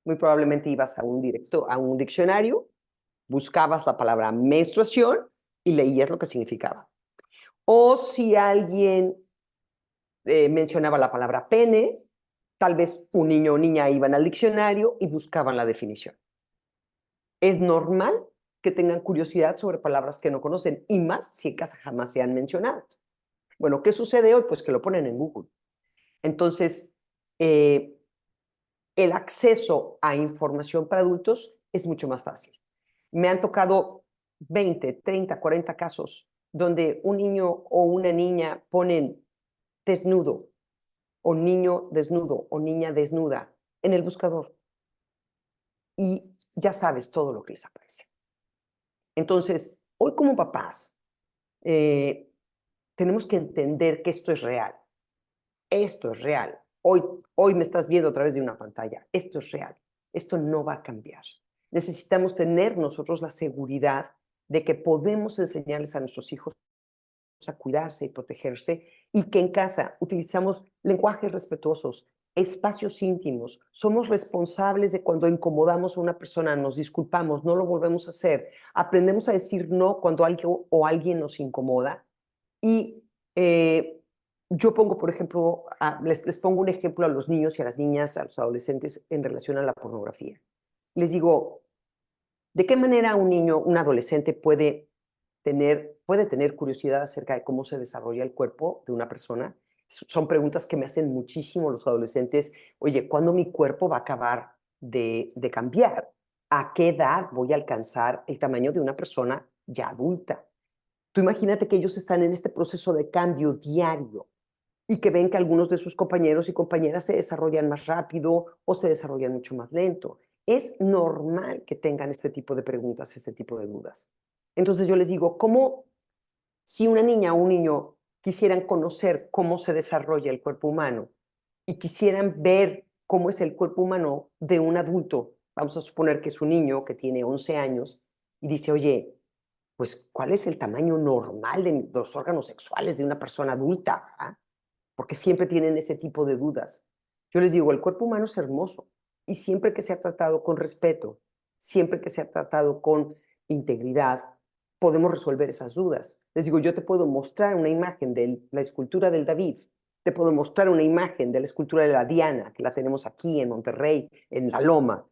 muy probablemente ibas a un diccionario, buscabas la palabra menstruación y leías lo que significaba. O si alguien mencionaba la palabra pene, tal vez un niño o niña iban al diccionario y buscaban la definición. Es normal que tengan curiosidad sobre palabras que no conocen, y más si en casa jamás se han mencionado. Bueno, ¿qué sucede hoy? Pues que lo ponen en Google. Entonces, el acceso a información para adultos es mucho más fácil. Me han tocado 20, 30, 40 casos donde un niño o una niña ponen desnudo, o niño desnudo, o niña desnuda en el buscador. Y ya sabes todo lo que les aparece. Entonces, hoy como papás, tenemos que entender que esto es real. Esto es real. Hoy me estás viendo a través de una pantalla. Esto es real. Esto no va a cambiar. Necesitamos tener nosotros la seguridad de que podemos enseñarles a nuestros hijos a cuidarse y protegerse, y que en casa utilizamos lenguajes respetuosos, espacios íntimos, somos responsables de cuando incomodamos a una persona, nos disculpamos, no lo volvemos a hacer, aprendemos a decir no cuando alguien nos incomoda. Y yo pongo, por ejemplo, les pongo un ejemplo a los niños y a las niñas, a los adolescentes en relación a la pornografía. Les digo, ¿de qué manera un niño, un adolescente puede tener curiosidad acerca de cómo se desarrolla el cuerpo de una persona? Son preguntas que me hacen muchísimo los adolescentes. Oye, ¿cuándo mi cuerpo va a acabar de cambiar? ¿A qué edad voy a alcanzar el tamaño de una persona ya adulta? Tú imagínate que ellos están en este proceso de cambio diario y que ven que algunos de sus compañeros y compañeras se desarrollan más rápido o se desarrollan mucho más lento. Es normal que tengan este tipo de preguntas, este tipo de dudas. Entonces yo les digo, ¿cómo si una niña o un niño quisieran conocer cómo se desarrolla el cuerpo humano y quisieran ver cómo es el cuerpo humano de un adulto? Vamos a suponer que es un niño que tiene 11 años y dice, oye, pues, ¿cuál es el tamaño normal de los órganos sexuales de una persona adulta? ¿Ah? Porque siempre tienen ese tipo de dudas. Yo les digo, el cuerpo humano es hermoso, y siempre que se ha tratado con respeto, siempre que se ha tratado con integridad, podemos resolver esas dudas. Les digo, yo te puedo mostrar una imagen de la escultura del David, te puedo mostrar una imagen de la escultura de la Diana, que la tenemos aquí en Monterrey, en La Loma,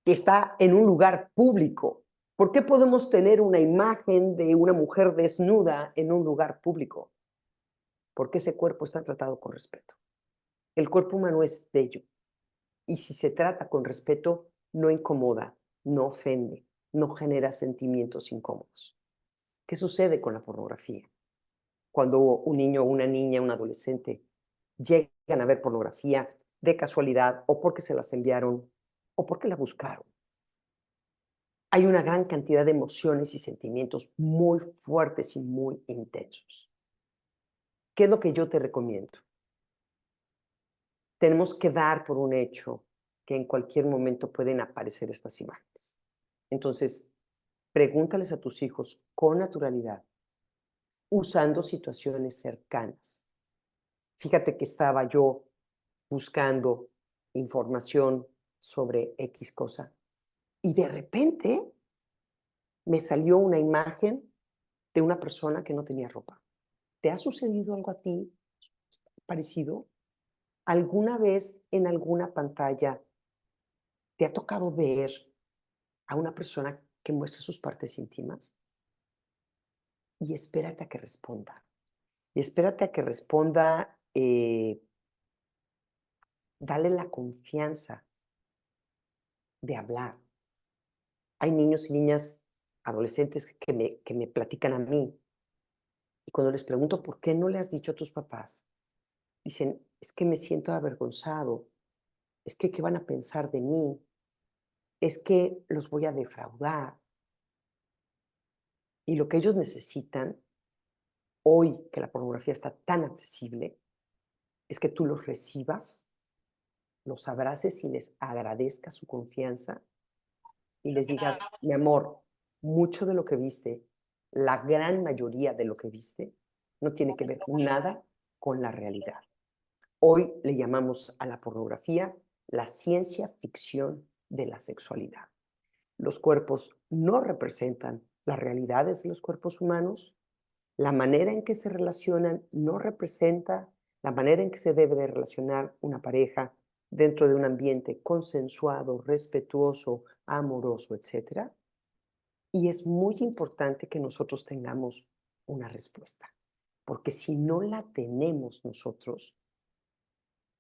que está en un lugar público. ¿Por qué podemos tener una imagen de una mujer desnuda en un lugar público? Porque ese cuerpo está tratado con respeto. El cuerpo humano es bello, y si se trata con respeto, no incomoda, no ofende, no genera sentimientos incómodos. ¿Qué sucede con la pornografía? Cuando un niño, una niña, un adolescente llegan a ver pornografía de casualidad, o porque se las enviaron, o porque la buscaron, hay una gran cantidad de emociones y sentimientos muy fuertes y muy intensos. ¿Qué es lo que yo te recomiendo? Tenemos que dar por un hecho que en cualquier momento pueden aparecer estas imágenes. Entonces, pregúntales a tus hijos con naturalidad, usando situaciones cercanas. Fíjate que estaba yo buscando información sobre X cosa, y de repente me salió una imagen de una persona que no tenía ropa. ¿Te ha sucedido algo a ti parecido? ¿Alguna vez en alguna pantalla te ha tocado ver a una persona que muestre sus partes íntimas? Y espérate a que responda. Y espérate a que responda, dale la confianza de hablar. Hay niños y niñas, adolescentes que me platican a mí. Y cuando les pregunto por qué no le has dicho a tus papás, dicen, es que me siento avergonzado, es que qué van a pensar de mí, es que los voy a defraudar. Y lo que ellos necesitan, hoy que la pornografía está tan accesible, es que tú los recibas, los abraces y les agradezcas su confianza y les digas, mi amor, mucho de lo que viste, la gran mayoría de lo que viste, no tiene que ver nada con la realidad. Hoy le llamamos a la pornografía la ciencia ficción de la sexualidad. Los cuerpos no representan las realidades de los cuerpos humanos. La manera en que se relacionan no representa la manera en que se debe de relacionar una pareja dentro de un ambiente consensuado, respetuoso, amoroso, etc. Y es muy importante que nosotros tengamos una respuesta, porque si no la tenemos nosotros,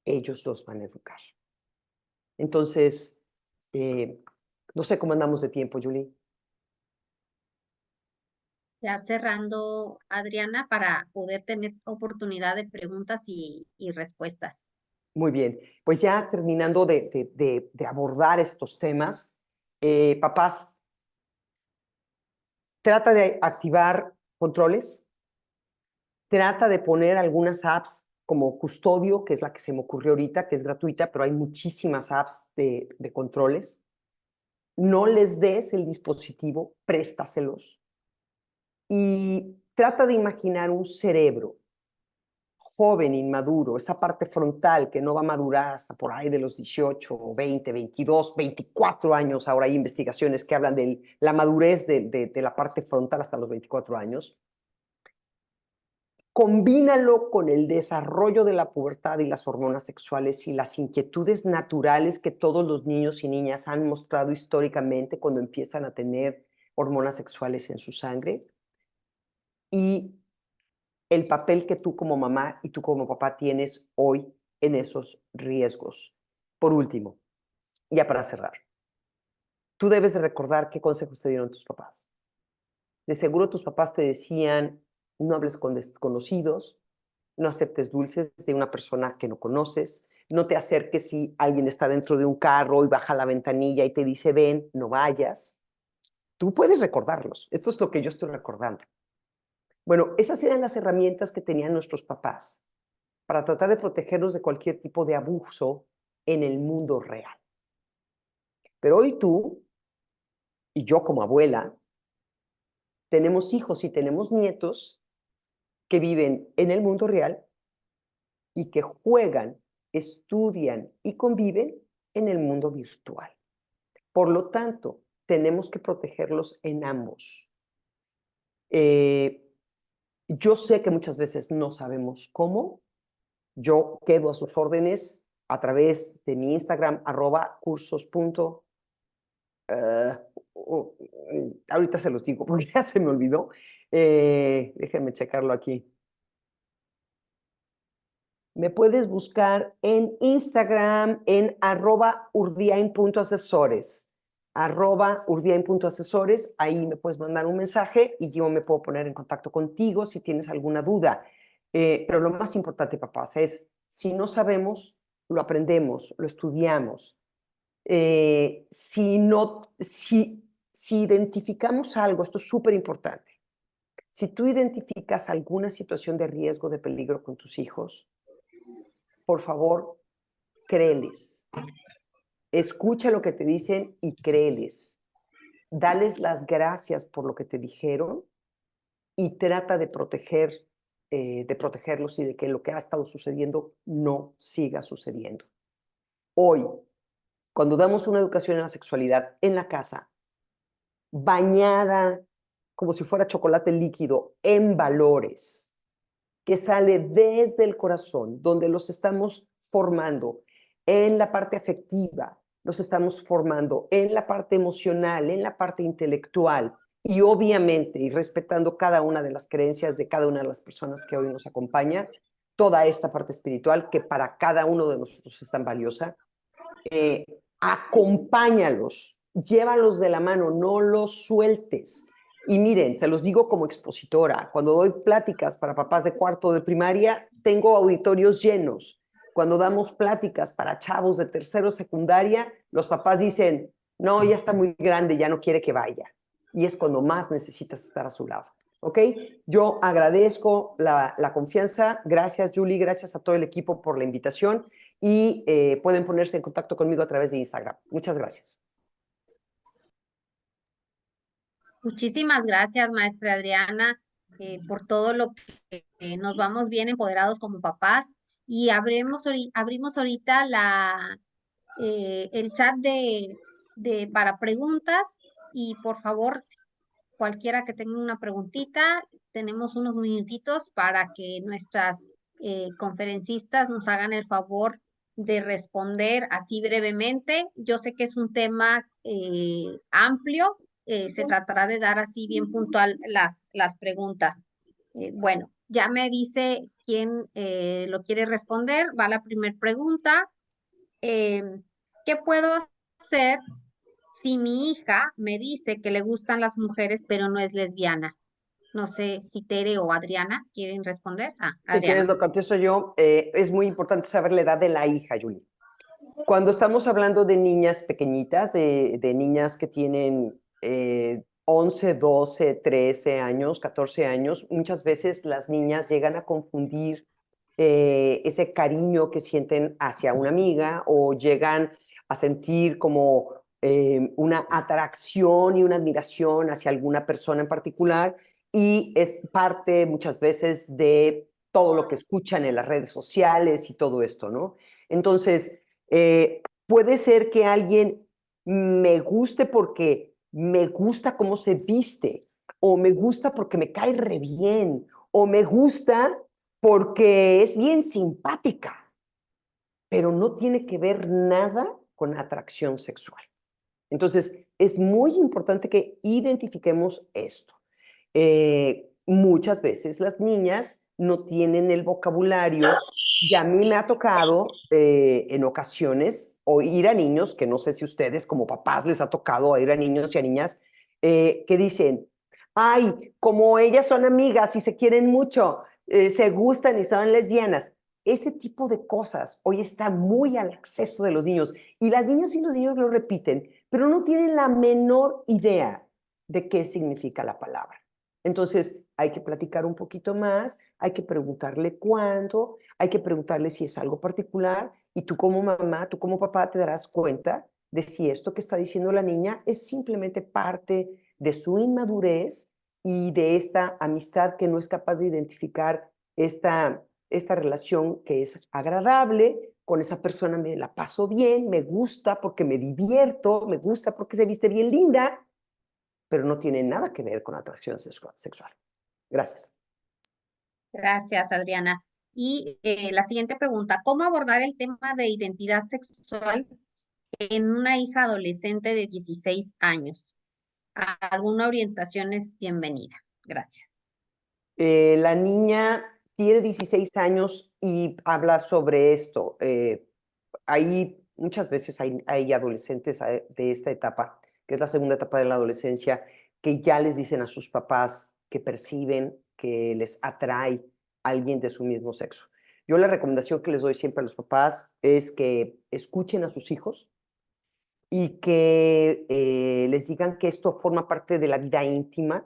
ellos los van a educar. Entonces, no sé cómo andamos de tiempo, Julie. Ya cerrando, Adriana, para poder tener oportunidad de preguntas y respuestas. Muy bien, pues ya terminando de abordar estos temas, papás, trata de activar controles, trata de poner algunas apps como Custodio, que es la que se me ocurrió ahorita, que es gratuita, pero hay muchísimas apps de controles. No les des el dispositivo, préstaselos. Y trata de imaginar un cerebro joven, inmaduro, esa parte frontal que no va a madurar hasta por ahí de los 18, 20, 22, 24 años. Ahora hay investigaciones que hablan de la madurez de la parte frontal hasta los 24 años. Combínalo con el desarrollo de la pubertad y las hormonas sexuales y las inquietudes naturales que todos los niños y niñas han mostrado históricamente cuando empiezan a tener hormonas sexuales en su sangre. Y el papel que tú como mamá y tú como papá tienes hoy en esos riesgos. Por último, ya para cerrar, tú debes de recordar qué consejos te dieron tus papás. De seguro tus papás te decían, no hables con desconocidos, no aceptes dulces de una persona que no conoces, no te acerques si alguien está dentro de un carro y baja la ventanilla y te dice, ven, no vayas. Tú puedes recordarlos. Esto es lo que yo estoy recordando. Bueno, esas eran las herramientas que tenían nuestros papás para tratar de protegernos de cualquier tipo de abuso en el mundo real. Pero hoy tú y yo como abuela tenemos hijos y tenemos nietos que viven en el mundo real y que juegan, estudian y conviven en el mundo virtual. Por lo tanto, tenemos que protegerlos en ambos. Yo sé que muchas veces no sabemos cómo. Yo quedo a sus órdenes a través de mi Instagram, @cursos. Ahorita se los digo porque ya se me olvidó. Déjenme checarlo aquí. Me puedes buscar en Instagram en @urdiain.asesores. @urdiain.asesores. Ahí me puedes mandar un mensaje y yo me puedo poner en contacto contigo si tienes alguna duda. Pero lo más importante, papás, es si no sabemos, lo aprendemos, lo estudiamos. Si identificamos algo, esto es súper importante. Si tú identificas alguna situación de riesgo, de peligro con tus hijos, por favor, créeles. Escucha lo que te dicen y créeles. Dales las gracias por lo que te dijeron y trata de protegerlos y de que lo que ha estado sucediendo no siga sucediendo. Hoy, cuando damos una educación en la sexualidad en la casa, bañada como si fuera chocolate líquido en valores, que sale desde el corazón, donde los estamos formando en la parte afectiva, los estamos formando en la parte emocional, en la parte intelectual, y obviamente, y respetando cada una de las creencias de cada una de las personas que hoy nos acompaña, toda esta parte espiritual que para cada uno de nosotros es tan valiosa, acompáñalos, llévalos de la mano, no los sueltes. Y miren, se los digo como expositora, cuando doy pláticas para papás de cuarto de primaria, tengo auditorios llenos. Cuando damos pláticas para chavos de tercero secundaria, los papás dicen, no, ya está muy grande, ya no quiere que vaya. Y es cuando más necesitas estar a su lado. ¿Ok? Yo agradezco la confianza. Gracias, Julie. Gracias a todo el equipo por la invitación. Y pueden ponerse en contacto conmigo a través de Instagram. Muchas gracias. Muchísimas gracias, maestra Adriana, por todo lo que nos vamos bien empoderados como papás. Y abrimos ahorita el chat para preguntas. Y por favor, cualquiera que tenga una preguntita, tenemos unos minutitos para que nuestras conferencistas nos hagan el favor de responder así brevemente. Yo sé que es un tema amplio, se tratará de dar así bien puntual las preguntas. Bueno, ya me dice quién lo quiere responder. Va la primera pregunta. ¿Qué puedo hacer si mi hija me dice que le gustan las mujeres pero no es lesbiana? No sé si Tere o Adriana quieren responder. Si Adriana. quieres, lo contesto yo. Es muy importante saber la edad de la hija, Julie. Cuando estamos hablando de niñas pequeñitas, de niñas que tienen 11, 12, 13 años, 14 años, muchas veces las niñas llegan a confundir ese cariño que sienten hacia una amiga o llegan a sentir como una atracción y una admiración hacia alguna persona en particular, y es parte muchas veces de todo lo que escuchan en las redes sociales y todo esto, ¿no? Entonces, puede ser que alguien me guste porque me gusta cómo se viste, o me gusta porque me cae re bien, o me gusta porque es bien simpática, pero no tiene que ver nada con atracción sexual. Entonces, es muy importante que identifiquemos esto. Muchas veces las niñas no tienen el vocabulario, y a mí me ha tocado en ocasiones oír a niños, que no sé si ustedes como papás les ha tocado oír a niños y a niñas, que dicen, ay, como ellas son amigas y se quieren mucho, se gustan y son lesbianas. Ese tipo de cosas hoy está muy al acceso de los niños, y las niñas y los niños lo repiten, pero no tienen la menor idea de qué significa la palabra. Entonces, hay que platicar un poquito más, hay que preguntarle cuándo, hay que preguntarle si es algo particular, y tú como mamá, tú como papá te darás cuenta de si esto que está diciendo la niña es simplemente parte de su inmadurez y de esta amistad que no es capaz de identificar esta relación que es agradable. Con esa persona me la paso bien, me gusta porque me divierto, me gusta porque se viste bien linda, pero no tiene nada que ver con atracción sexual. Gracias. Gracias, Adriana. Y la siguiente pregunta, ¿cómo abordar el tema de identidad sexual en una hija adolescente de 16 años? ¿Alguna orientación es bienvenida? Gracias. La niña tiene 16 años y habla sobre esto. Muchas veces hay adolescentes de esta etapa, que es la segunda etapa de la adolescencia, que ya les dicen a sus papás que perciben que les atrae alguien de su mismo sexo. Yo la recomendación que les doy siempre a los papás es que escuchen a sus hijos y que les digan que esto forma parte de la vida íntima,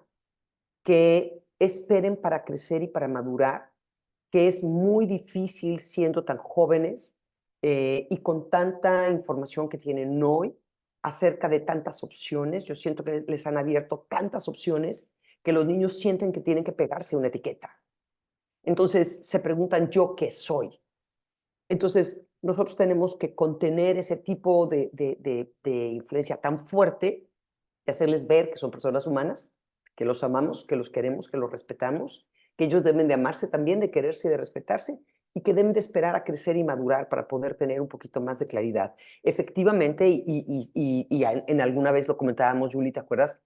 que esperen para crecer y para madurar, que es muy difícil siendo tan jóvenes y con tanta información que tienen hoy acerca de tantas opciones. Yo siento que les han abierto tantas opciones que los niños sienten que tienen que pegarse una etiqueta. Entonces se preguntan, ¿yo qué soy? Entonces nosotros tenemos que contener ese tipo de influencia tan fuerte y hacerles ver que son personas humanas, que los amamos, que los queremos, que los respetamos, que ellos deben de amarse también, de quererse y de respetarse, y que deben de esperar a crecer y madurar para poder tener un poquito más de claridad. Efectivamente, en alguna vez lo comentábamos, Julie, ¿te acuerdas?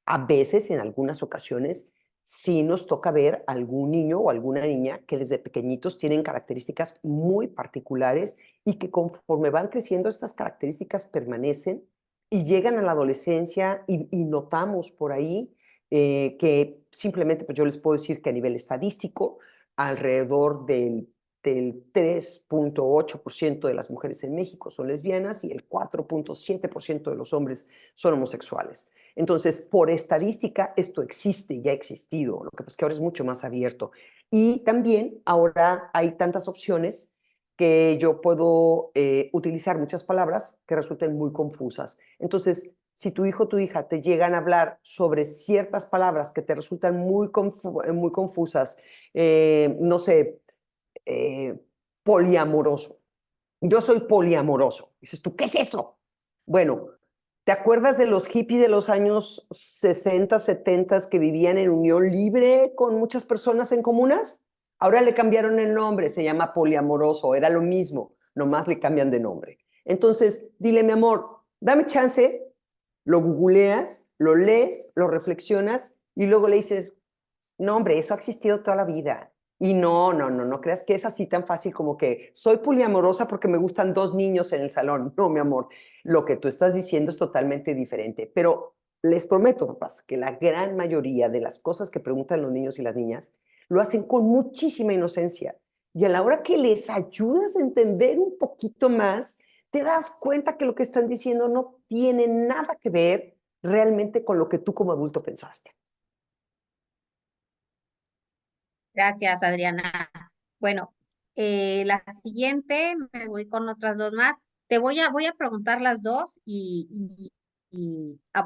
A veces, en algunas ocasiones, sí nos toca ver algún niño o alguna niña que desde pequeñitos tienen características muy particulares y que conforme van creciendo estas características permanecen y llegan a la adolescencia y notamos por ahí que simplemente, pues yo les puedo decir que a nivel estadístico, alrededor del 3.8% de las mujeres en México son lesbianas y el 4.7% de los hombres son homosexuales. Entonces, por estadística, esto existe, ya ha existido, lo que pasa es que ahora es mucho más abierto. Y también ahora hay tantas opciones que yo puedo utilizar muchas palabras que resulten muy confusas. Entonces, si tu hijo o tu hija te llegan a hablar sobre ciertas palabras que te resultan muy confusas, no sé, poliamoroso. Yo soy poliamoroso. Dices tú, ¿qué es eso? Bueno, ¿te acuerdas de los hippies de los años 60, 70 que vivían en unión libre con muchas personas en comunas? Ahora le cambiaron el nombre, se llama poliamoroso, era lo mismo, nomás le cambian de nombre. Entonces, dile, mi amor, dame chance, lo googleas, lo lees, lo reflexionas y luego le dices, no, hombre, eso ha existido toda la vida. Y no creas que es así tan fácil como que soy poliamorosa porque me gustan 2 niños en el salón. No, mi amor, lo que tú estás diciendo es totalmente diferente. Pero les prometo, papás, que la gran mayoría de las cosas que preguntan los niños y las niñas lo hacen con muchísima inocencia. Y a la hora que les ayudas a entender un poquito más, te das cuenta que lo que están diciendo no tiene nada que ver realmente con lo que tú como adulto pensaste. Gracias, Adriana. Bueno, la siguiente, me voy con otras 2 más. Voy a preguntar las 2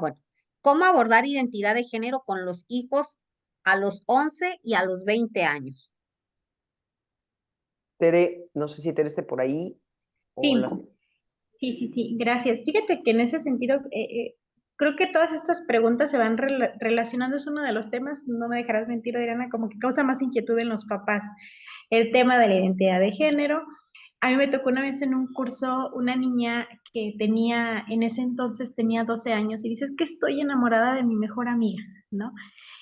bueno, ¿cómo abordar identidad de género con los hijos a los 11 y a los 20 años? Tere, no sé si Tere esté por ahí. Sí. O las... Sí, gracias. Fíjate que en ese sentido, creo que todas estas preguntas se van relacionando, es uno de los temas, no me dejarás mentir, Adriana, como que causa más inquietud en los papás, el tema de la identidad de género. A mí me tocó una vez en un curso una niña que en ese entonces tenía 12 años y dice, es que estoy enamorada de mi mejor amiga, ¿no?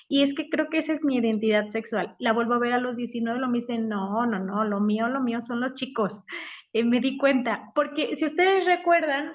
Y es que creo que esa es mi identidad sexual. La vuelvo a ver a los 19, lo me dice, no, lo mío son los chicos. Me di cuenta, porque si ustedes recuerdan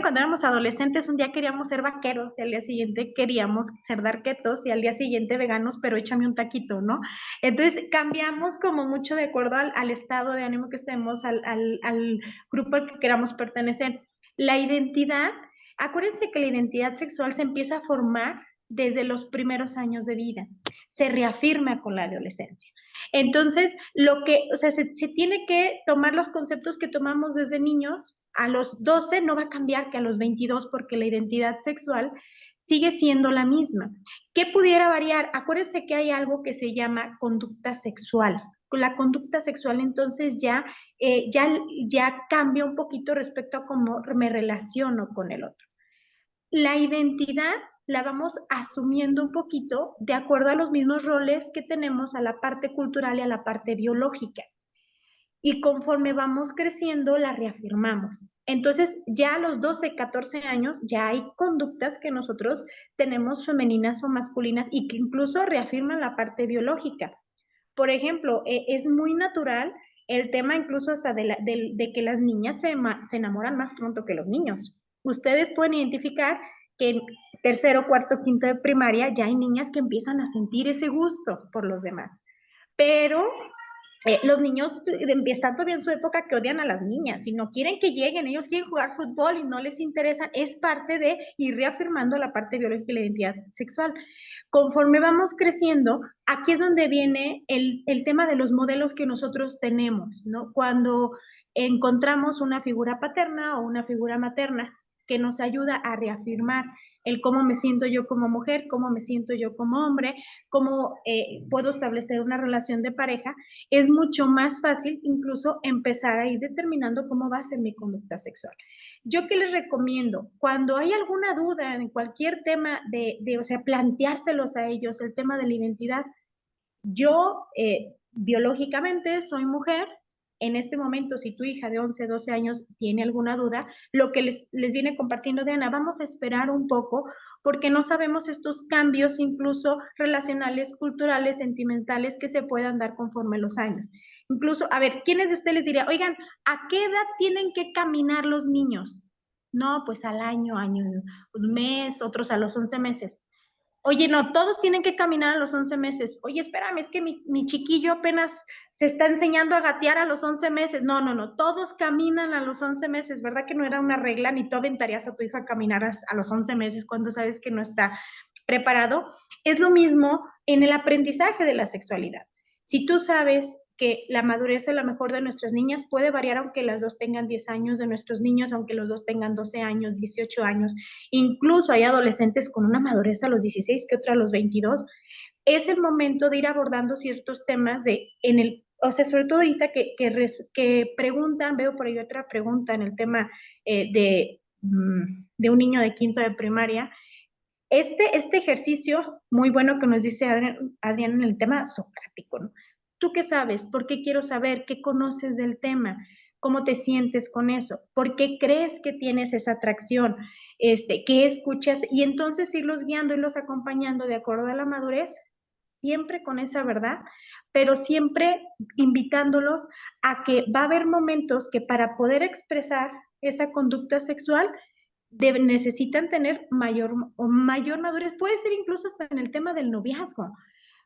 cuando éramos adolescentes, un día queríamos ser vaqueros y al día siguiente queríamos ser darquetos y al día siguiente veganos, pero échame un taquito, ¿no? Entonces cambiamos como mucho de acuerdo al estado de ánimo que estemos, al grupo al que queramos pertenecer. La identidad, acuérdense que la identidad sexual se empieza a formar desde los primeros años de vida, se reafirma con la adolescencia. Entonces, se tiene que tomar los conceptos que tomamos desde niños. A los 12 no va a cambiar que a los 22 porque la identidad sexual sigue siendo la misma. ¿Qué pudiera variar? Acuérdense que hay algo que se llama conducta sexual. La conducta sexual entonces ya cambia un poquito respecto a cómo me relaciono con el otro. La identidad la vamos asumiendo un poquito de acuerdo a los mismos roles que tenemos a la parte cultural y a la parte biológica. Y conforme vamos creciendo, la reafirmamos. Entonces, ya a los 12, 14 años, ya hay conductas que nosotros tenemos femeninas o masculinas y que incluso reafirman la parte biológica. Por ejemplo, es muy natural el tema incluso hasta de que las niñas se enamoran más pronto que los niños. Ustedes pueden identificar que en tercero, cuarto, quinto de primaria ya hay niñas que empiezan a sentir ese gusto por los demás. Pero los niños están todavía en su época que odian a las niñas y no quieren que lleguen, ellos quieren jugar fútbol y no les interesan, es parte de ir reafirmando la parte biológica y la identidad sexual. Conforme vamos creciendo, aquí es donde viene el tema de los modelos que nosotros tenemos, ¿no? Cuando encontramos una figura paterna o una figura materna que nos ayuda a reafirmar el cómo me siento yo como mujer, cómo me siento yo como hombre, cómo puedo establecer una relación de pareja, es mucho más fácil incluso empezar a ir determinando cómo va a ser mi conducta sexual. ¿Yo qué les recomiendo? Cuando hay alguna duda en cualquier tema o sea, planteárselos a ellos, el tema de la identidad. Yo biológicamente soy mujer. En este momento, si tu hija de 11, 12 años tiene alguna duda, lo que les viene compartiendo Diana, vamos a esperar un poco porque no sabemos estos cambios incluso relacionales, culturales, sentimentales que se puedan dar conforme los años. Incluso, a ver, ¿quiénes de ustedes les diría, oigan, ¿a qué edad tienen que caminar los niños? No, pues al año, un mes, otros a los 11 meses. Oye, no, todos tienen que caminar a los 11 meses. Oye, espérame, es que mi chiquillo apenas se está enseñando a gatear a los 11 meses. No, todos caminan a los 11 meses. ¿Verdad que no era una regla? Ni tú aventarías a tu hijo a caminar a los 11 meses cuando sabes que no está preparado. Es lo mismo en el aprendizaje de la sexualidad. Si tú sabes que la madurez a lo mejor de nuestras niñas puede variar aunque las dos tengan 10 años, de nuestros niños aunque los dos tengan 12 años, 18 años, incluso hay adolescentes con una madurez a los 16 que otra a los 22, es el momento de ir abordando ciertos temas o sea, sobre todo ahorita que preguntan, veo por ahí otra pregunta en el tema de un niño de quinto de primaria. Este ejercicio muy bueno que nos dice Adrián en el tema socrático, ¿no? ¿Tú qué sabes? ¿Por qué quiero saber? ¿Qué conoces del tema? ¿Cómo te sientes con eso? ¿Por qué crees que tienes esa atracción? ¿Qué escuchas? Y entonces irlos guiando, irlos acompañando de acuerdo a la madurez, siempre con esa verdad, pero siempre invitándolos a que va a haber momentos que para poder expresar esa conducta sexual necesitan tener mayor madurez. Puede ser incluso hasta en el tema del noviazgo.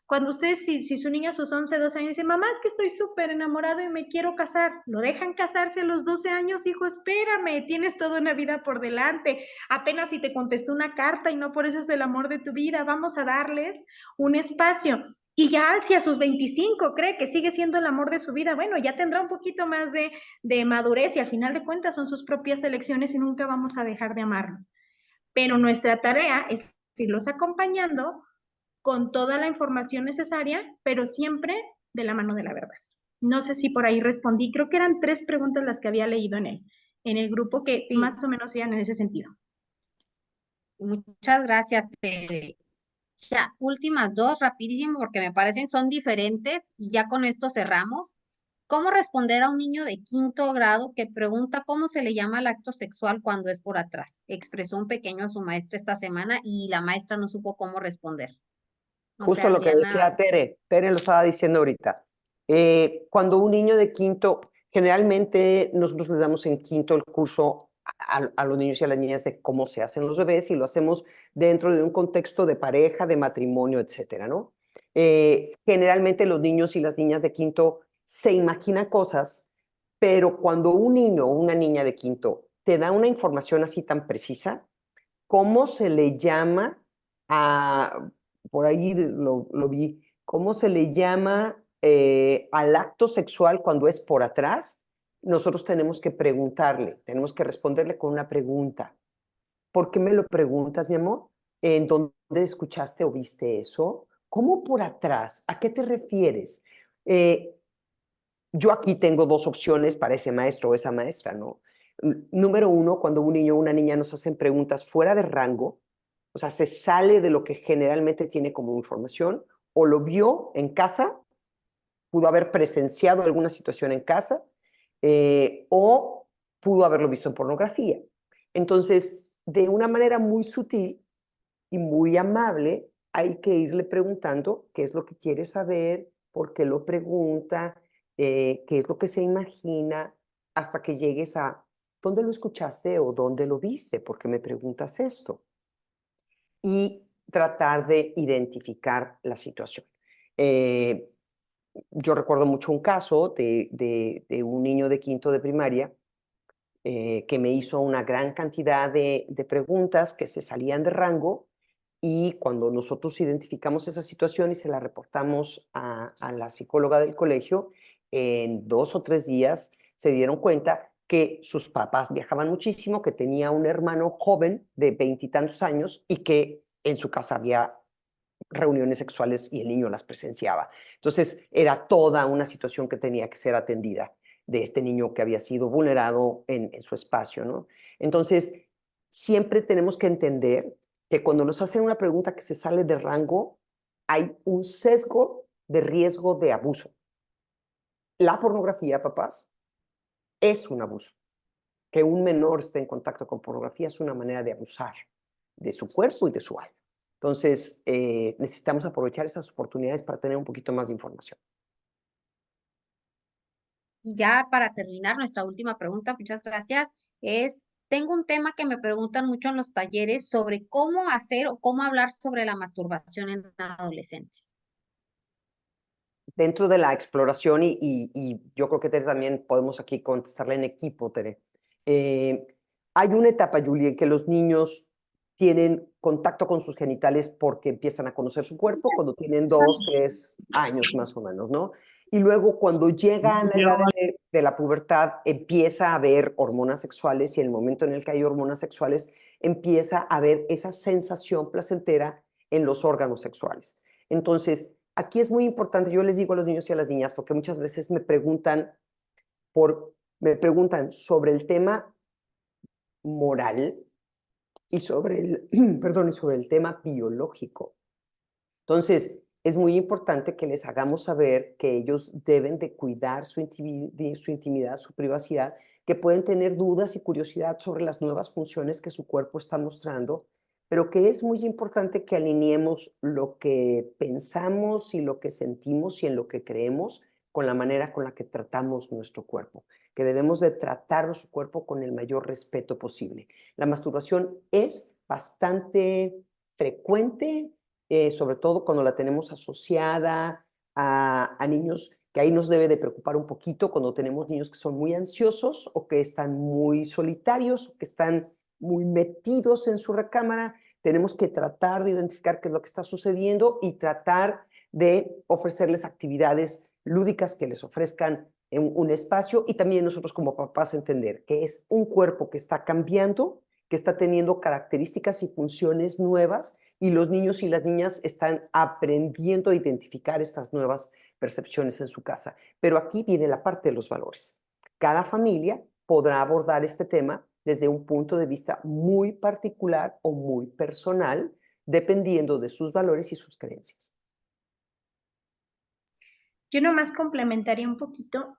Cuando ustedes, si su niña a sus 11, 12 años dice, mamá, es que estoy súper enamorado y me quiero casar, ¿lo dejan casarse a los 12 años? Hijo, espérame, tienes toda una vida por delante, apenas si te contestó una carta y no por eso es el amor de tu vida, vamos a darles un espacio. Y ya si a sus 25 cree que sigue siendo el amor de su vida, bueno, ya tendrá un poquito más de madurez y al final de cuentas son sus propias elecciones y nunca vamos a dejar de amarnos. Pero nuestra tarea es irlos acompañando con toda la información necesaria, pero siempre de la mano de la verdad. No sé si por ahí respondí, creo que eran 3 preguntas las que había leído en el grupo que Sí. más o menos iban en ese sentido. Muchas gracias, Tere. Ya, últimas 2, rapidísimo, porque me parecen son diferentes y ya con esto cerramos. ¿Cómo responder a un niño de quinto grado que pregunta cómo se le llama al acto sexual cuando es por atrás? Expresó un pequeño a su maestra esta semana y la maestra no supo cómo responder. No sé, Justo lo que decía Adriana. Tere lo estaba diciendo ahorita. Cuando un niño de quinto, generalmente nosotros les damos en quinto el curso a los niños y a las niñas de cómo se hacen los bebés y lo hacemos dentro de un contexto de pareja, de matrimonio, etcétera, ¿no? Generalmente los niños y las niñas de quinto se imaginan cosas, pero cuando un niño o una niña de quinto te da una información así tan precisa, ¿cómo se le llama a, por ahí lo vi, cómo se le llama al acto sexual cuando es por atrás? Nosotros tenemos que preguntarle, tenemos que responderle con una pregunta. ¿Por qué me lo preguntas, mi amor? ¿En dónde escuchaste o viste eso? ¿Cómo por atrás? ¿A qué te refieres? Yo aquí tengo 2 opciones para ese maestro o esa maestra, ¿no? Número 1, cuando un niño o una niña nos hacen preguntas fuera de rango, o sea, se sale de lo que generalmente tiene como información, o lo vio en casa, pudo haber presenciado alguna situación en casa, o pudo haberlo visto en pornografía. Entonces, de una manera muy sutil y muy amable, hay que irle preguntando qué es lo que quiere saber, por qué lo pregunta, qué es lo que se imagina, hasta que llegues a dónde lo escuchaste o dónde lo viste, por qué me preguntas esto. Y tratar de identificar la situación. Yo recuerdo mucho un caso de un niño de quinto de primaria que me hizo una gran cantidad de preguntas que se salían de rango, y cuando nosotros identificamos esa situación y se la reportamos a la psicóloga del colegio, en 2 o 3 días se dieron cuenta que sus papás viajaban muchísimo, que tenía un hermano joven de 20 y tantos años y que en su casa había reuniones sexuales y el niño las presenciaba. Entonces era toda una situación que tenía que ser atendida de este niño que había sido vulnerado en su espacio, ¿no? Entonces, siempre tenemos que entender que cuando nos hacen una pregunta que se sale de rango, hay un sesgo de riesgo de abuso. La pornografía, papás, es un abuso. Que un menor esté en contacto con pornografía es una manera de abusar de su cuerpo y de su alma. Entonces, necesitamos aprovechar esas oportunidades para tener un poquito más de información. Y ya para terminar, nuestra última pregunta, muchas gracias, es, tengo un tema que me preguntan mucho en los talleres sobre cómo hacer o cómo hablar sobre la masturbación en adolescentes. Dentro de la exploración, y yo creo que Tere, también podemos aquí contestarle en equipo, Tere. Hay una etapa, Julie, en que los niños tienen contacto con sus genitales porque empiezan a conocer su cuerpo cuando tienen 2, 3 años más o menos, ¿no? Y luego cuando llegan a la edad de la pubertad empieza a haber hormonas sexuales y en el momento en el que hay hormonas sexuales empieza a haber esa sensación placentera en los órganos sexuales. Entonces, aquí es muy importante, yo les digo a los niños y a las niñas, porque muchas veces me preguntan sobre el tema moral y sobre y sobre el tema biológico. Entonces, es muy importante que les hagamos saber que ellos deben de cuidar su intimidad, su privacidad, que pueden tener dudas y curiosidad sobre las nuevas funciones que su cuerpo está mostrando, pero que es muy importante que alineemos lo que pensamos y lo que sentimos y en lo que creemos con la manera con la que tratamos nuestro cuerpo, que debemos de tratar nuestro cuerpo con el mayor respeto posible. La masturbación es bastante frecuente, sobre todo cuando la tenemos asociada a niños, que ahí nos debe de preocupar un poquito cuando tenemos niños que son muy ansiosos o que están muy solitarios o que están muy metidos en su recámara. Tenemos que tratar de identificar qué es lo que está sucediendo y tratar de ofrecerles actividades lúdicas que les ofrezcan un espacio, y también nosotros como papás entender que es un cuerpo que está cambiando, que está teniendo características y funciones nuevas, y los niños y las niñas están aprendiendo a identificar estas nuevas percepciones en su casa. Pero aquí viene la parte de los valores. Cada familia podrá abordar este tema desde un punto de vista muy particular o muy personal, dependiendo de sus valores y sus creencias. Yo nomás complementaría un poquito,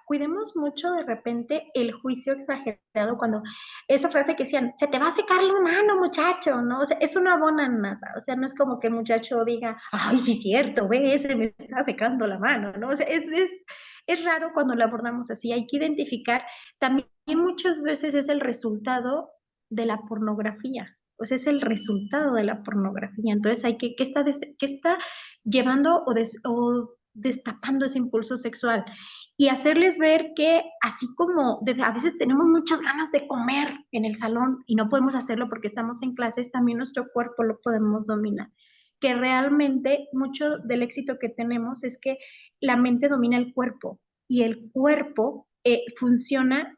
cuidemos mucho de repente el juicio exagerado cuando esa frase que decían, se te va a secar la mano, muchacho, ¿no? O sea, eso no abona nada, o sea, no es como que el muchacho diga, ay, sí es cierto, ve, se me está secando la mano, ¿no? O sea, es raro cuando lo abordamos así, hay que identificar, también muchas veces es el resultado de la pornografía, o sea, es el resultado de la pornografía, entonces hay que, ¿qué está llevando o destapando ese impulso sexual? Y hacerles ver que así como a veces tenemos muchas ganas de comer en el salón y no podemos hacerlo porque estamos en clases, también nuestro cuerpo lo podemos dominar. Que realmente mucho del éxito que tenemos es que la mente domina el cuerpo y el cuerpo funciona,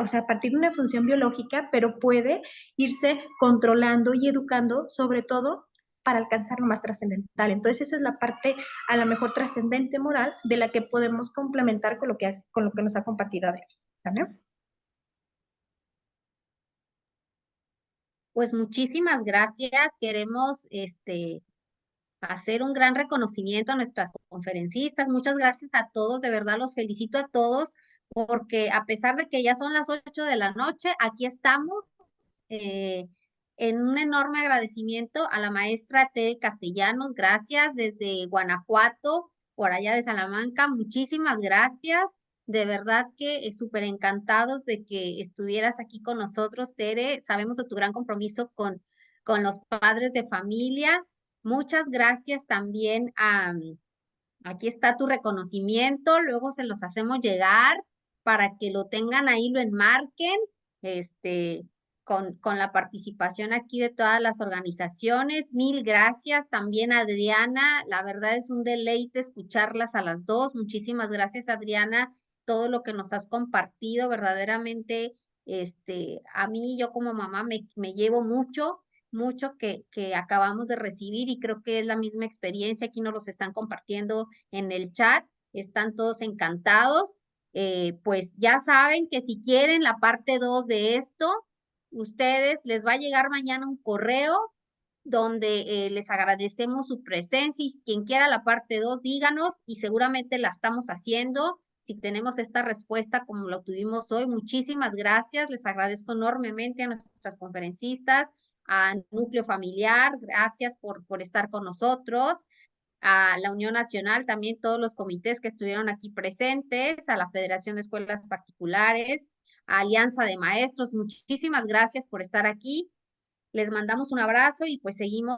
o sea, a partir de una función biológica, pero puede irse controlando y educando, sobre todo para alcanzar lo más trascendental. Entonces esa es la parte a lo mejor trascendente moral de la que podemos complementar con lo que nos ha compartido Adriana. ¿Sale? Pues muchísimas gracias. Queremos hacer un gran reconocimiento a nuestras conferencistas. Muchas gracias a todos, de verdad los felicito a todos, porque a pesar de que ya son las 8 de la noche, aquí estamos en un enorme agradecimiento a la maestra Tere Castellanos. Gracias desde Guanajuato, por allá de Salamanca. Muchísimas gracias. De verdad que súper encantados de que estuvieras aquí con nosotros, Tere. Sabemos de tu gran compromiso con los padres de familia. Muchas gracias también aquí está tu reconocimiento, luego se los hacemos llegar para que lo tengan ahí, lo enmarquen, con la participación aquí de todas las organizaciones. Mil gracias también, Adriana. La verdad es un deleite escucharlas a las dos. Muchísimas gracias, Adriana. todo lo que nos has compartido. Verdaderamente, a mí, yo como mamá, me llevo mucho que acabamos de recibir y creo que es la misma experiencia. Aquí nos los están compartiendo en el chat. Están todos encantados. Pues ya saben que si quieren la parte 2 de esto, ustedes les va a llegar mañana un correo donde les agradecemos su presencia y quien quiera la parte 2, díganos y seguramente la estamos haciendo. Si tenemos esta respuesta como lo tuvimos hoy, muchísimas gracias. Les agradezco enormemente a nuestras conferencistas, a Núcleo Familiar, gracias por estar con nosotros, a la Unión Nacional, también todos los comités que estuvieron aquí presentes, a la Federación de Escuelas Particulares, a Alianza de Maestros, muchísimas gracias por estar aquí. Les mandamos un abrazo y pues seguimos.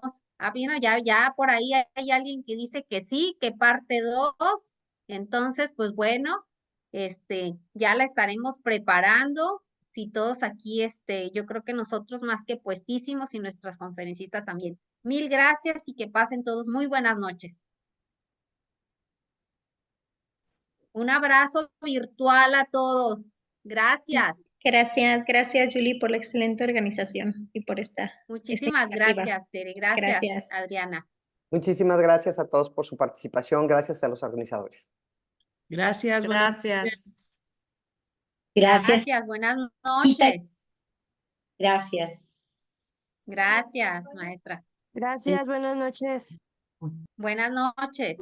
Bueno, ya por ahí hay alguien que dice que sí, que parte 2. Entonces, pues bueno, ya la estaremos preparando. Si todos aquí, yo creo que nosotros más que puestísimos y nuestras conferencistas también. Mil gracias y que pasen todos muy buenas noches. Un abrazo virtual a todos. Gracias. Gracias Julie por la excelente organización y por esta Muchísimas iniciativa. gracias, Tere. Gracias, Adriana. Muchísimas gracias a todos por su participación. Gracias a los organizadores. Gracias. Gracias. Gracias, buenas noches. Gracias. Gracias, maestra. Gracias, buenas noches. Buenas noches.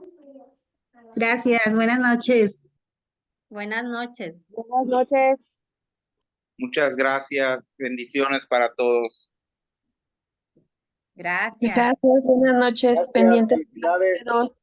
Gracias, buenas noches. Buenas noches. Buenas noches. Muchas gracias. Bendiciones para todos. Gracias. Gracias, buenas noches. Gracias, Pendiente. felicidades.